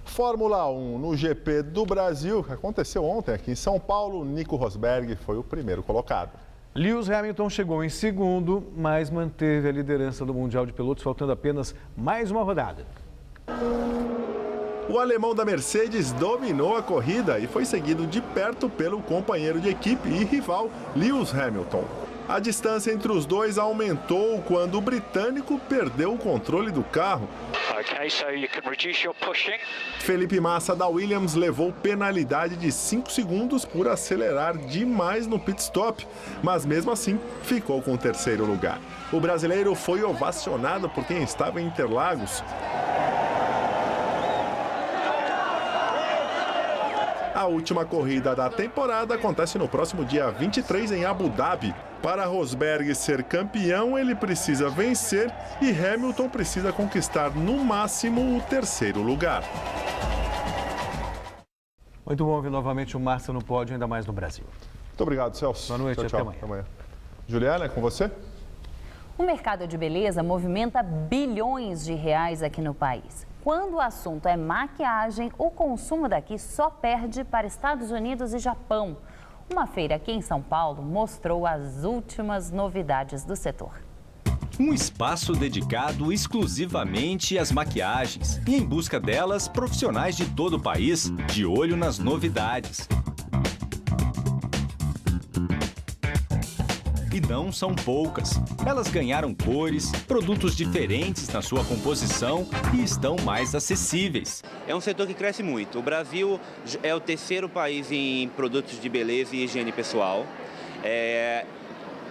Fórmula 1 no GP do Brasil, que aconteceu ontem aqui em São Paulo, Nico Rosberg foi o primeiro colocado. Lewis Hamilton chegou em segundo, mas manteve a liderança do Mundial de Pilotos, faltando apenas mais uma rodada. O alemão da Mercedes dominou a corrida e foi seguido de perto pelo companheiro de equipe e rival Lewis Hamilton. A distância entre os dois aumentou quando o britânico perdeu o controle do carro. Felipe Massa da Williams levou penalidade de 5 segundos por acelerar demais no pit stop, mas mesmo assim ficou com o terceiro lugar. O brasileiro foi ovacionado por quem estava em Interlagos. A última corrida da temporada acontece no próximo dia 23 em Abu Dhabi. Para Rosberg ser campeão, ele precisa vencer e Hamilton precisa conquistar no máximo o terceiro lugar. Muito bom ver novamente o Massa no pódio, ainda mais no Brasil. Muito obrigado, Celso. Boa noite, tchau, até amanhã. Juliana, é com você? O mercado de beleza movimenta bilhões de reais aqui no país. Quando o assunto é maquiagem, o consumo daqui só perde para Estados Unidos e Japão. Uma feira aqui em São Paulo mostrou as últimas novidades do setor. Um espaço dedicado exclusivamente às maquiagens e, em busca delas, profissionais de todo o país de olho nas novidades. E não são poucas. Elas ganharam cores, produtos diferentes na sua composição e estão mais acessíveis. É um setor que cresce muito. O Brasil é o terceiro país em produtos de beleza e higiene pessoal.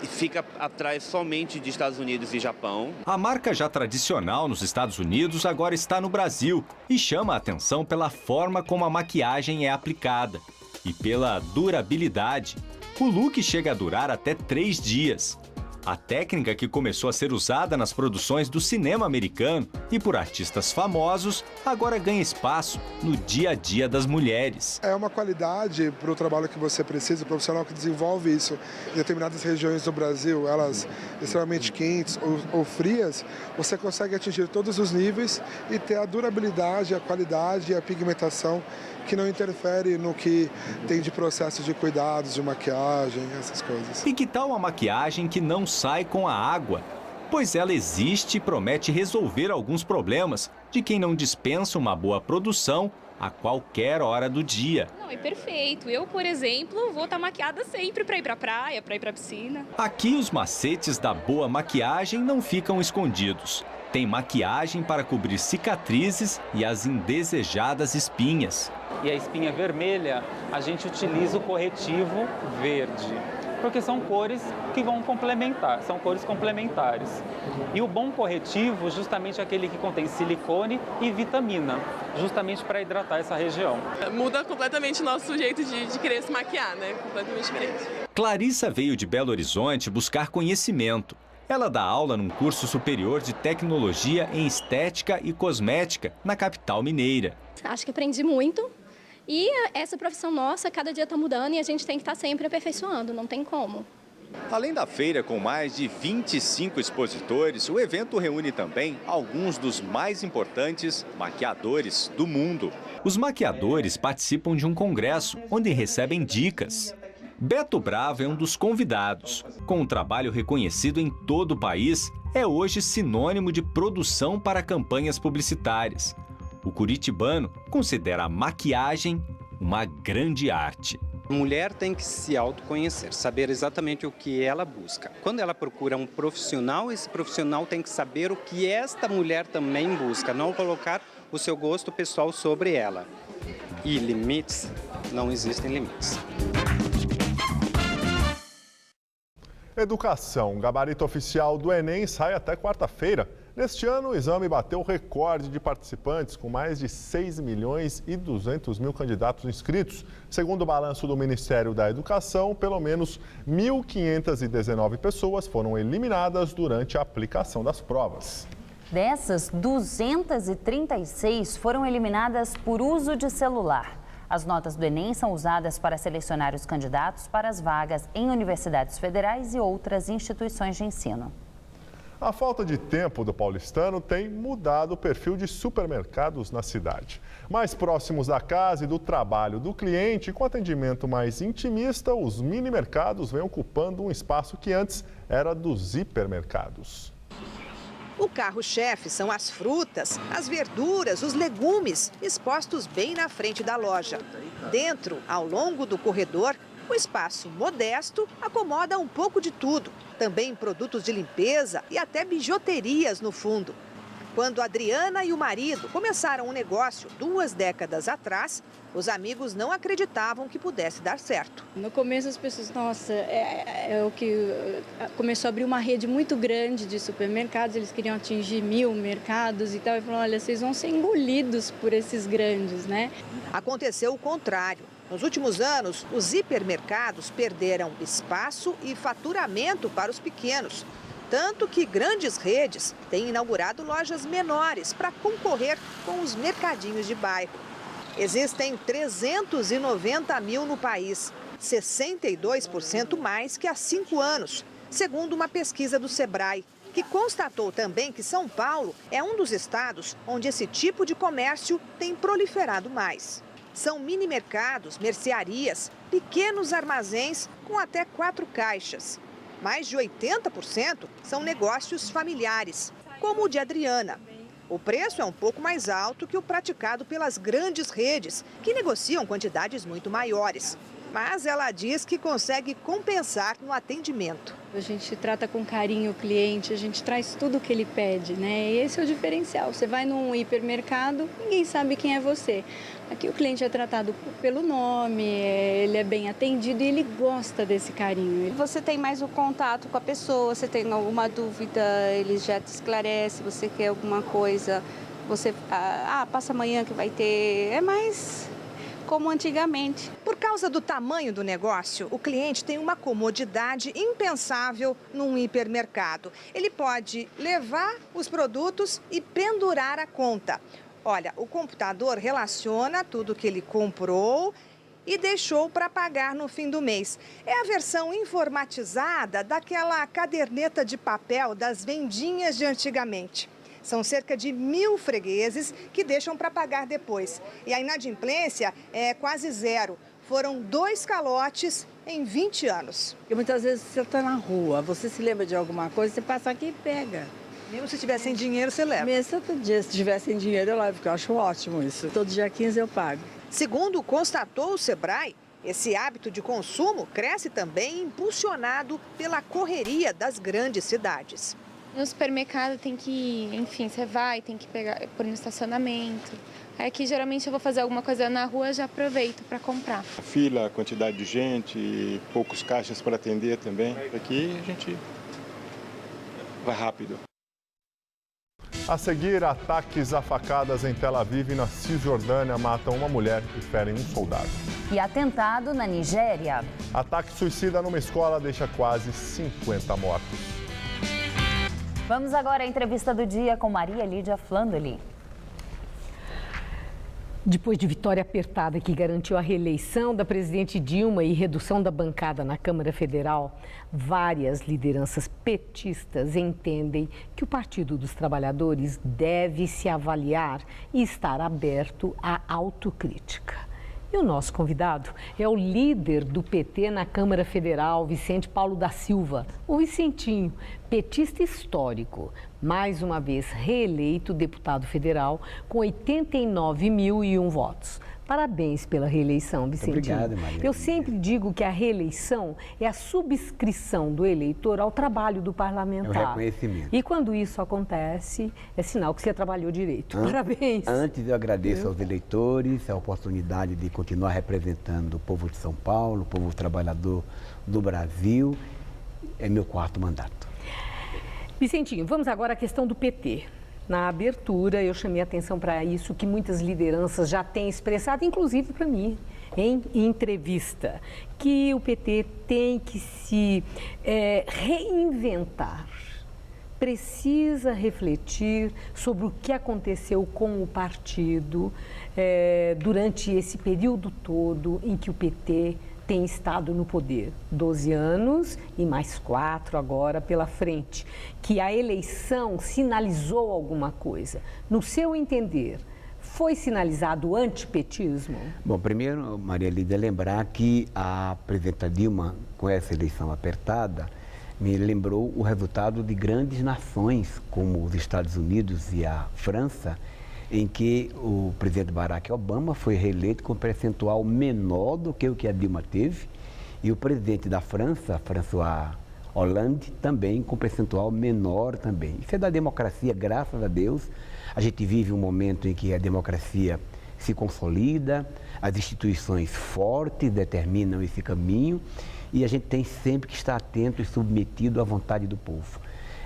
Fica atrás somente de Estados Unidos e Japão. A marca já tradicional nos Estados Unidos agora está no Brasil e chama a atenção pela forma como a maquiagem é aplicada e pela durabilidade. O look chega a durar até 3 dias. A técnica que começou a ser usada nas produções do cinema americano e por artistas famosos, agora ganha espaço no dia a dia das mulheres. É uma qualidade para o trabalho que você precisa, o profissional que desenvolve isso em determinadas regiões do Brasil, elas extremamente quentes ou frias, você consegue atingir todos os níveis e ter a durabilidade, a qualidade e a pigmentação que não interfere no que tem de processo de cuidados, de maquiagem, essas coisas. E que tal a maquiagem que não sai com a água? Pois ela existe e promete resolver alguns problemas de quem não dispensa uma boa produção a qualquer hora do dia. Não, é perfeito. Eu, por exemplo, vou estar maquiada sempre para ir para a praia, para ir para a piscina. Aqui os macetes da boa maquiagem não ficam escondidos. Tem maquiagem para cobrir cicatrizes e as indesejadas espinhas. E a espinha vermelha, a gente utiliza o corretivo verde, porque são cores que vão complementar, são cores complementares. E o bom corretivo, justamente aquele que contém silicone e vitamina, justamente para hidratar essa região. Muda completamente o nosso jeito de querer se maquiar, né? Completamente diferente. Clarissa veio de Belo Horizonte buscar conhecimento. Ela dá aula num curso superior de tecnologia em estética e cosmética na capital mineira. Acho que aprendi muito e essa profissão nossa cada dia está mudando e a gente tem que estar sempre aperfeiçoando, não tem como. Além da feira com mais de 25 expositores, o evento reúne também alguns dos mais importantes maquiadores do mundo. Os maquiadores participam de um congresso onde recebem dicas. Beto Bravo é um dos convidados. Com um trabalho reconhecido em todo o país, é hoje sinônimo de produção para campanhas publicitárias. O curitibano considera a maquiagem uma grande arte. A mulher tem que se autoconhecer, saber exatamente o que ela busca. Quando ela procura um profissional, esse profissional tem que saber o que esta mulher também busca, não colocar o seu gosto pessoal sobre ela. E limites, não existem limites. Educação. O gabarito oficial do Enem sai até quarta-feira. Neste ano, o exame bateu o recorde de participantes, com mais de 6 milhões e 200 mil candidatos inscritos. Segundo o balanço do Ministério da Educação, pelo menos 1.519 pessoas foram eliminadas durante a aplicação das provas. Dessas, 236 foram eliminadas por uso de celular. As notas do Enem são usadas para selecionar os candidatos para as vagas em universidades federais e outras instituições de ensino. A falta de tempo do paulistano tem mudado o perfil de supermercados na cidade. Mais próximos da casa e do trabalho do cliente, com atendimento mais intimista, os mini-mercados vêm ocupando um espaço que antes era dos hipermercados. O carro-chefe são as frutas, as verduras, os legumes, expostos bem na frente da loja. Dentro, ao longo do corredor, o espaço modesto acomoda um pouco de tudo. Também produtos de limpeza e até bijuterias no fundo. Quando Adriana e o marido começaram um negócio 2 décadas atrás, os amigos não acreditavam que pudesse dar certo. No começo as pessoas, nossa, o que começou a abrir uma rede muito grande de supermercados, eles queriam atingir 1.000 mercados e tal, e falaram, olha, vocês vão ser engolidos por esses grandes, né? Aconteceu o contrário. Nos últimos anos, os hipermercados perderam espaço e faturamento para os pequenos. Tanto que grandes redes têm inaugurado lojas menores para concorrer com os mercadinhos de bairro. Existem 390 mil no país, 62% mais que há 5 anos, segundo uma pesquisa do Sebrae, que constatou também que São Paulo é um dos estados onde esse tipo de comércio tem proliferado mais. São mini-mercados, mercearias, pequenos armazéns com até 4 caixas. Mais de 80% são negócios familiares, como o de Adriana. O preço é um pouco mais alto que o praticado pelas grandes redes, que negociam quantidades muito maiores. Mas ela diz que consegue compensar no atendimento. A gente trata com carinho o cliente, a gente traz tudo o que ele pede, né? E esse é o diferencial. Você vai num hipermercado, ninguém sabe quem é você. Aqui o cliente é tratado pelo nome, ele é bem atendido e ele gosta desse carinho. Você tem mais o contato com a pessoa, você tem alguma dúvida, ele já te esclarece, você quer alguma coisa, você passa amanhã que vai ter, é mais como antigamente. Por causa do tamanho do negócio, o cliente tem uma comodidade impensável num hipermercado. Ele pode levar os produtos e pendurar a conta. Olha, o computador relaciona tudo que ele comprou e deixou para pagar no fim do mês. É a versão informatizada daquela caderneta de papel das vendinhas de antigamente. São cerca de 1.000 fregueses que deixam para pagar depois. E a inadimplência é quase zero. Foram 2 calotes em 20 anos. E muitas vezes você está na rua, você se lembra de alguma coisa, você passa aqui e pega. Mesmo se tiver sem dinheiro, você leva? Mesmo todo dia, se tiver sem dinheiro, eu levo, porque eu acho ótimo isso. Todo dia 15 eu pago. Segundo constatou o Sebrae, esse hábito de consumo cresce também impulsionado pela correria das grandes cidades. No supermercado tem que, enfim, você vai, tem que pôr no estacionamento. Aqui geralmente eu vou fazer alguma coisa na rua, já aproveito para comprar. A fila, a quantidade de gente, poucos caixas para atender também. Aqui a gente vai rápido. A seguir, ataques a facadas em Tel Aviv e na Cisjordânia matam uma mulher e ferem um soldado. E atentado na Nigéria. Ataque suicida numa escola deixa quase 50 mortos. Vamos agora à entrevista do dia com Maria Lídia Flandoli. Depois de vitória apertada que garantiu a reeleição da presidente Dilma e redução da bancada na Câmara Federal, várias lideranças petistas entendem que o Partido dos Trabalhadores deve se avaliar e estar aberto à autocrítica. E o nosso convidado é o líder do PT na Câmara Federal, Vicente Paulo da Silva, o Vicentinho, petista histórico, mais uma vez reeleito deputado federal com 89.001 votos. Parabéns pela reeleição, Vicentinho. Obrigado, Maria. Eu sempre digo que a reeleição é a subscrição do eleitor ao trabalho do parlamentar. É um reconhecimento. E quando isso acontece, é sinal que você trabalhou direito. Parabéns. Antes, eu agradeço aos eleitores a oportunidade de continuar representando o povo de São Paulo, o povo trabalhador do Brasil. É meu 4º mandato. Vicentinho, vamos agora à questão do PT. Na abertura, eu chamei a atenção para isso que muitas lideranças já têm expressado, inclusive para mim, em entrevista, que o PT tem que se reinventar. Precisa refletir sobre o que aconteceu com o partido durante esse período todo em que o PT tem estado no poder, 12 anos e mais 4 agora pela frente, que a eleição sinalizou alguma coisa. No seu entender, foi sinalizado antipetismo? Bom, primeiro, Maria Lídia, lembrar que a presidenta Dilma, com essa eleição apertada, me lembrou o resultado de grandes nações, como os Estados Unidos e a França, em que o presidente Barack Obama foi reeleito com um percentual menor do que o que a Dilma teve, e o presidente da França, François Hollande, também com percentual menor também. Isso é da democracia, graças a Deus. A gente vive um momento em que a democracia se consolida, as instituições fortes determinam esse caminho, e a gente tem sempre que estar atento e submetido à vontade do povo.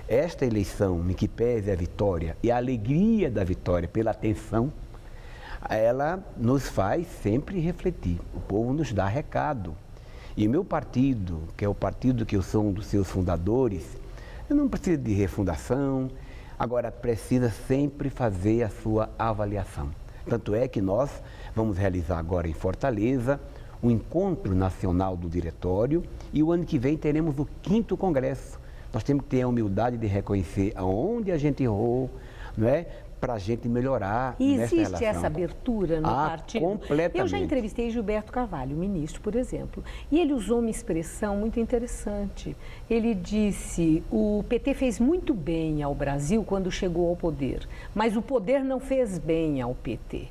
Esta eleição, em que pese a vitória e a alegria da vitória pela atenção, ela nos faz sempre refletir. O povo nos dá recado. E o meu partido, que é o partido que eu sou um dos seus fundadores, eu não preciso de refundação, agora precisa sempre fazer a sua avaliação. Tanto é que nós vamos realizar agora em Fortaleza um encontro nacional do diretório e o ano que vem teremos o 5º congresso. Nós temos que ter a humildade de reconhecer aonde a gente errou, não é? Para a gente melhorar. E existe essa abertura no partido? Completamente. Eu já entrevistei Gilberto Carvalho, ministro, por exemplo, e ele usou uma expressão muito interessante. Ele disse: o PT fez muito bem ao Brasil quando chegou ao poder, mas o poder não fez bem ao PT.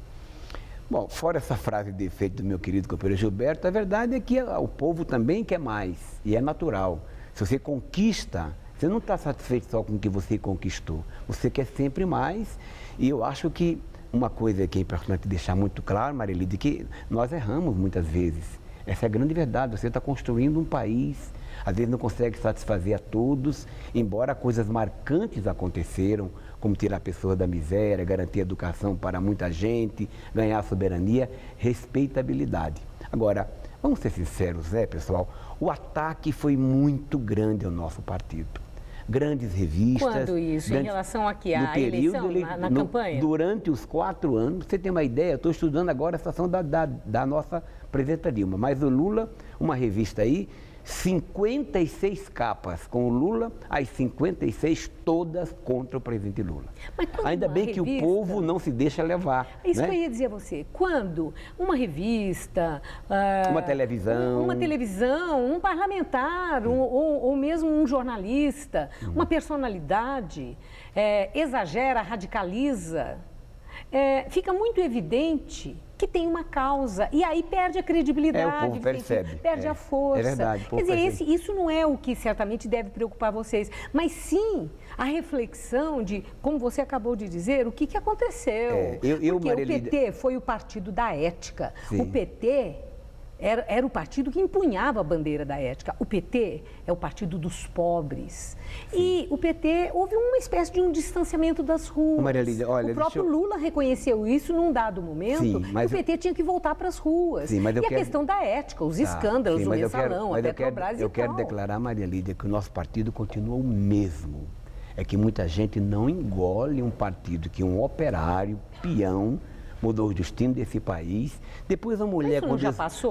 Bom, fora essa frase de efeito do meu querido companheiro Gilberto, a verdade é que o povo também quer mais, e é natural. Se você conquista, você não está satisfeito só com o que você conquistou. Você quer sempre mais. E eu acho que uma coisa que é importante deixar muito claro, Marilide, que nós erramos muitas vezes. Essa é a grande verdade. Você está construindo um país, às vezes não consegue satisfazer a todos, embora coisas marcantes aconteceram, como tirar pessoas da miséria, garantir educação para muita gente, ganhar soberania, respeitabilidade. Agora, vamos ser sinceros, pessoal? O ataque foi muito grande ao nosso partido. Grandes revistas... Quando isso? Em relação a quê? A eleição, na campanha? Durante os 4 anos, você tem uma ideia, eu estou estudando agora a situação da nossa presidenta Dilma, mas o Lula, uma revista aí, 56 capas com o Lula, as 56 todas contra o presidente Lula. Ainda bem que o povo não se deixa levar. Isso, né? que eu ia dizer a você. Quando uma revista... uma televisão... um parlamentar, ou mesmo um jornalista, uma personalidade, exagera, radicaliza, fica muito evidente que tem uma causa, e aí perde a credibilidade, o povo percebe. Perde a força. É verdade, o povo Quer dizer, percebe. isso não é o que certamente deve preocupar vocês, mas sim a reflexão de, como você acabou de dizer, o que aconteceu. Porque o PT foi o partido da ética. Sim. O PT era o partido que empunhava a bandeira da ética. O PT é o partido dos pobres. Sim. E o PT, houve uma espécie de um distanciamento das ruas. Maria Lídia, olha, o próprio Lula reconheceu isso num dado momento. Sim, mas o PT tinha que voltar para as ruas. Sim, mas a questão da ética, os escândalos, o mensalão, a Petrobras e tal. Eu quero declarar, Maria Lídia, que o nosso partido continua o mesmo. É que muita gente não engole um partido que um operário, peão, mudou o destino desse país. Depois uma mulher,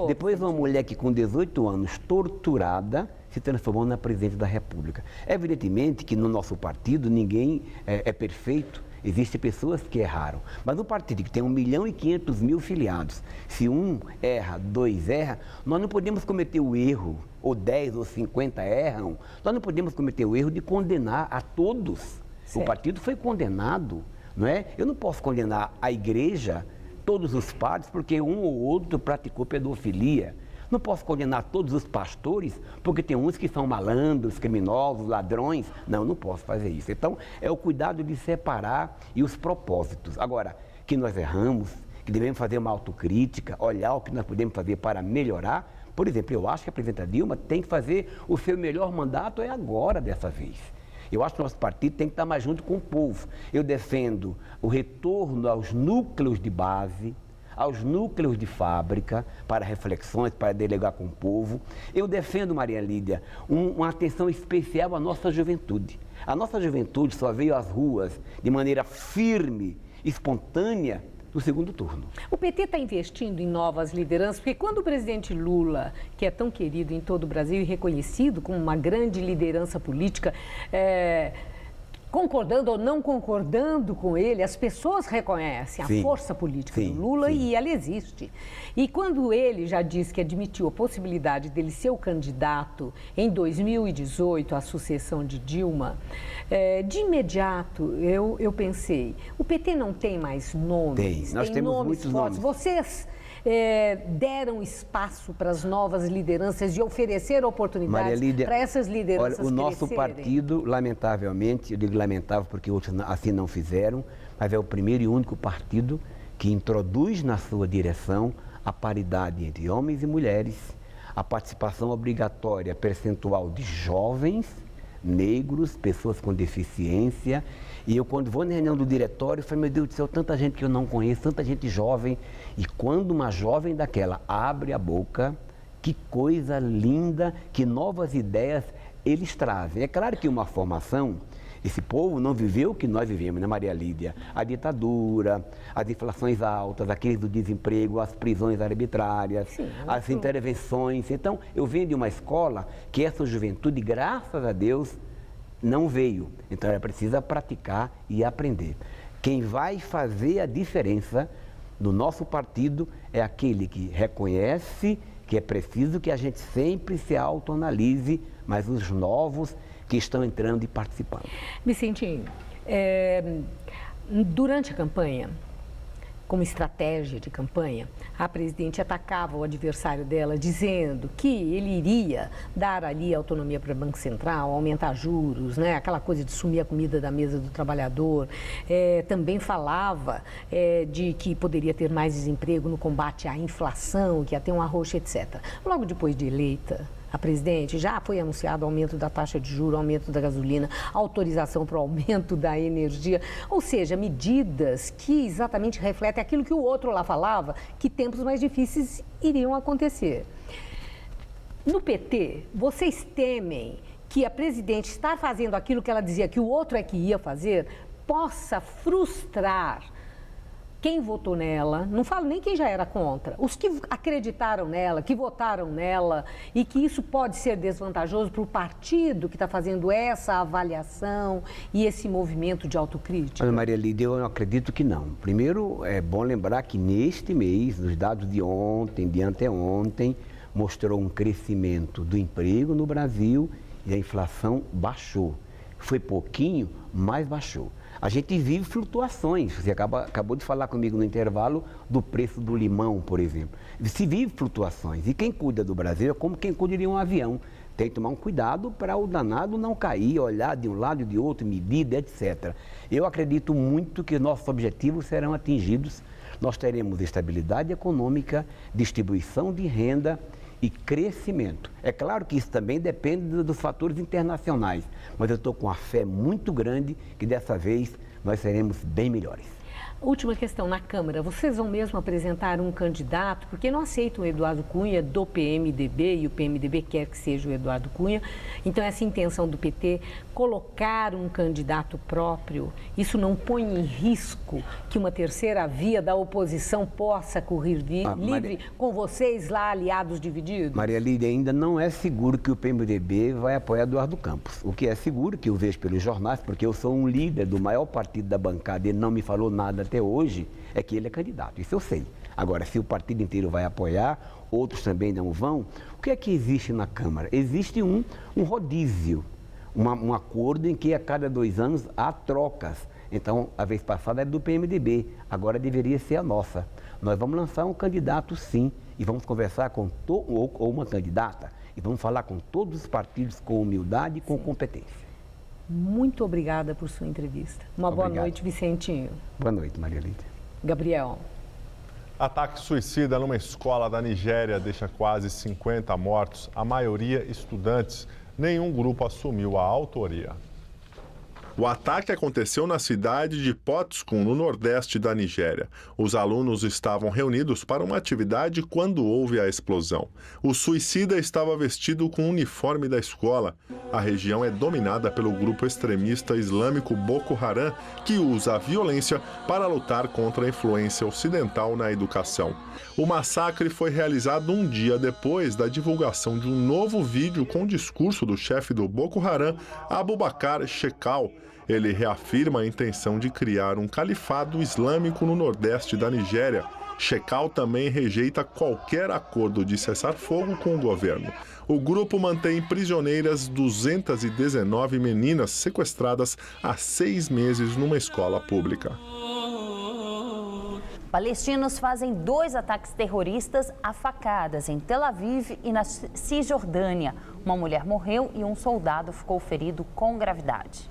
depois uma mulher que com 18 anos, torturada, se transformou na presidente da República. Evidentemente que no nosso partido ninguém é perfeito. Existem pessoas que erraram, mas no partido que tem 1.500.000 filiados, se um erra, dois erra, nós não podemos cometer o erro, ou 10 ou 50 erram, nós não podemos cometer o erro de condenar a todos. Certo. O partido foi condenado, não é? Eu não posso condenar a igreja, todos os padres, porque um ou outro praticou pedofilia. Não posso condenar todos os pastores, porque tem uns que são malandros, criminosos, ladrões. Não posso fazer isso. Então, é o cuidado de separar e os propósitos. Agora, que nós erramos, que devemos fazer uma autocrítica, olhar o que nós podemos fazer para melhorar. Por exemplo, eu acho que a presidenta Dilma tem que fazer o seu melhor mandato agora, dessa vez. Eu acho que o nosso partido tem que estar mais junto com o povo. Eu defendo o retorno aos núcleos de base, aos núcleos de fábrica, para reflexões, para dialogar com o povo. Eu defendo, Maria Lídia, uma atenção especial à nossa juventude. A nossa juventude só veio às ruas de maneira firme, espontânea, no segundo turno. O PT está investindo em novas lideranças, porque quando o presidente Lula, que é tão querido em todo o Brasil e reconhecido como uma grande liderança política, concordando ou não concordando com ele, as pessoas reconhecem a força política do Lula e ela existe. E quando ele já disse que admitiu a possibilidade dele ser o candidato em 2018 à sucessão de Dilma, de imediato eu pensei, o PT não tem mais nomes? Tem, nós temos nomes muitos fortes. nomes. Vocês deram espaço para as novas lideranças e oferecer oportunidades para essas lideranças olha, o nosso crescerem? partido, lamentavelmente, eu digo lamentável porque outros assim não fizeram, mas é o primeiro e único partido que introduz na sua direção a paridade entre homens e mulheres, a participação obrigatória percentual de jovens, negros, pessoas com deficiência. E eu, quando vou na reunião do diretório, eu falo, meu Deus do céu, tanta gente que eu não conheço, tanta gente jovem. E quando uma jovem daquela abre a boca, que coisa linda, que novas ideias eles trazem. É claro que uma formação, esse povo não viveu o que nós vivemos, né, Maria Lídia? A ditadura, as inflações altas, a crise do desemprego, as prisões arbitrárias, as intervenções. Então, eu venho de uma escola que essa juventude, graças a Deus, não veio. Então, ela precisa praticar e aprender. Quem vai fazer a diferença no nosso partido é aquele que reconhece que é preciso que a gente sempre se autoanalise, mas os novos que estão entrando e participando. Vicentinho, durante a campanha, como estratégia de campanha, a presidente atacava o adversário dela, dizendo que ele iria dar ali autonomia para o Banco Central, aumentar juros, né? Aquela coisa de sumir a comida da mesa do trabalhador. Também falava de que poderia ter mais desemprego no combate à inflação, que ia ter um arroxo, etc. Logo depois de eleita, a presidente, já foi anunciado o aumento da taxa de juros, aumento da gasolina, autorização para o aumento da energia, ou seja, medidas que exatamente refletem aquilo que o outro lá falava, que tempos mais difíceis iriam acontecer. No PT, vocês temem que a presidente estar fazendo aquilo que ela dizia que o outro é que ia fazer, possa frustrar quem votou nela, não falo nem quem já era contra, os que acreditaram nela, que votaram nela, e que isso pode ser desvantajoso para o partido que está fazendo essa avaliação e esse movimento de autocrítica? Olha, Maria Lídia, eu acredito que não. Primeiro, é bom lembrar que neste mês, nos dados de ontem, de anteontem, mostrou um crescimento do emprego no Brasil e a inflação baixou. Foi pouquinho, mas baixou. A gente vive flutuações, você acabou de falar comigo no intervalo do preço do limão, por exemplo. Se vive flutuações e quem cuida do Brasil é como quem cuida de um avião. Tem que tomar um cuidado para o danado não cair, olhar de um lado e de outro, medida, etc. Eu acredito muito que nossos objetivos serão atingidos. Nós teremos estabilidade econômica, distribuição de renda e crescimento. É claro que isso também depende dos fatores internacionais, mas eu estou com uma fé muito grande que dessa vez nós seremos bem melhores. Última questão, na Câmara, vocês vão mesmo apresentar um candidato, porque não aceitam o Eduardo Cunha do PMDB, e o PMDB quer que seja o Eduardo Cunha. Então, essa intenção do PT, colocar um candidato próprio, isso não põe em risco que uma terceira via da oposição possa correr livre com vocês lá, aliados divididos? Maria Lídia, ainda não é seguro que o PMDB vai apoiar Eduardo Campos. O que é seguro, que eu vejo pelos jornais, porque eu sou um líder do maior partido da bancada e ele não me falou nada até hoje, é que ele é candidato. Isso eu sei. Agora, se o partido inteiro vai apoiar, outros também não vão, o que é que existe na Câmara? Existe um rodízio, um acordo em que a cada 2 anos há trocas. Então, a vez passada era do PMDB, agora deveria ser a nossa. Nós vamos lançar um candidato, sim, e vamos conversar com ou uma candidata, e vamos falar com todos os partidos com humildade e com competência. Muito obrigada por sua entrevista. Uma boa noite, Vicentinho. Boa noite, Maria Lídia. Gabriel. Ataque suicida numa escola da Nigéria deixa quase 50 mortos, a maioria estudantes. Nenhum grupo assumiu a autoria. O ataque aconteceu na cidade de Potiskum, no nordeste da Nigéria. Os alunos estavam reunidos para uma atividade quando houve a explosão. O suicida estava vestido com o uniforme da escola. A região é dominada pelo grupo extremista islâmico Boko Haram, que usa a violência para lutar contra a influência ocidental na educação. O massacre foi realizado um dia depois da divulgação de um novo vídeo com o discurso do chefe do Boko Haram, Abubakar Shekau. Ele reafirma a intenção de criar um califado islâmico no nordeste da Nigéria. Shekau também rejeita qualquer acordo de cessar-fogo com o governo. O grupo mantém prisioneiras 219 meninas sequestradas há 6 meses numa escola pública. Palestinos fazem 2 ataques terroristas a facadas em Tel Aviv e na Cisjordânia. Uma mulher morreu e um soldado ficou ferido com gravidade.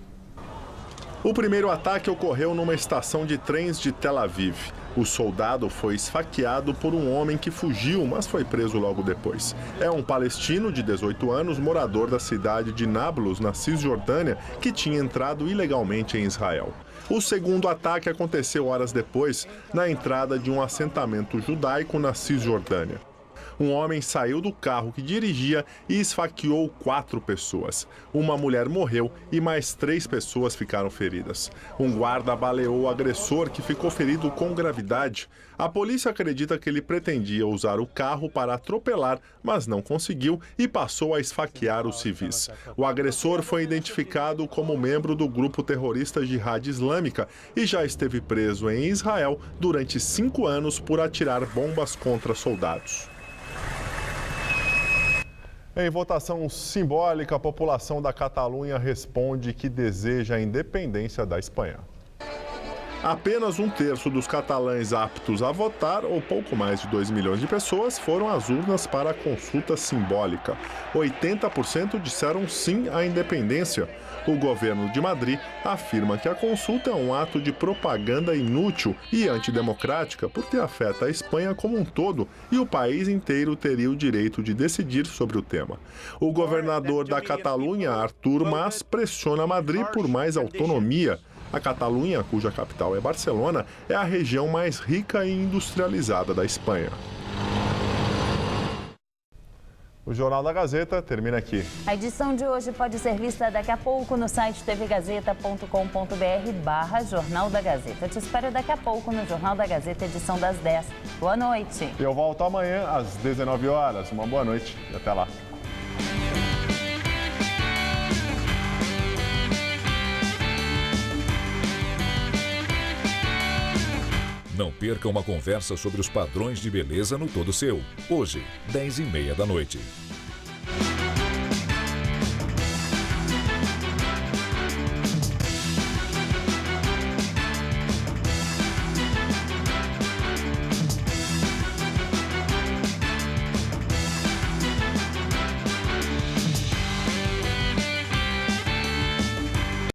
O primeiro ataque ocorreu numa estação de trens de Tel Aviv. O soldado foi esfaqueado por um homem que fugiu, mas foi preso logo depois. É um palestino de 18 anos, morador da cidade de Nablus, na Cisjordânia, que tinha entrado ilegalmente em Israel. O segundo ataque aconteceu horas depois, na entrada de um assentamento judaico na Cisjordânia. Um homem saiu do carro que dirigia e esfaqueou 4 pessoas. Uma mulher morreu e mais 3 pessoas ficaram feridas. Um guarda baleou o agressor, que ficou ferido com gravidade. A polícia acredita que ele pretendia usar o carro para atropelar, mas não conseguiu e passou a esfaquear os civis. O agressor foi identificado como membro do grupo terrorista Jihad Islâmica e já esteve preso em Israel durante 5 anos por atirar bombas contra soldados. Em votação simbólica, a população da Catalunha responde que deseja a independência da Espanha. Apenas 1/3 dos catalães aptos a votar, ou pouco mais de 2 milhões de pessoas, foram às urnas para a consulta simbólica. 80% disseram sim à independência. O governo de Madrid afirma que a consulta é um ato de propaganda inútil e antidemocrática, porque afeta a Espanha como um todo e o país inteiro teria o direito de decidir sobre o tema. O governador da Catalunha, Artur Mas, pressiona Madrid por mais autonomia. A Catalunha, cuja capital é Barcelona, é a região mais rica e industrializada da Espanha. O Jornal da Gazeta termina aqui. A edição de hoje pode ser vista daqui a pouco no site tvgazeta.com.br/Jornal da Gazeta. Eu te espero daqui a pouco no Jornal da Gazeta, edição das 10. Boa noite. Eu volto amanhã às 19 horas. Uma boa noite e até lá. Não perca uma conversa sobre os padrões de beleza no Todo Seu. Hoje, 10h30 da noite.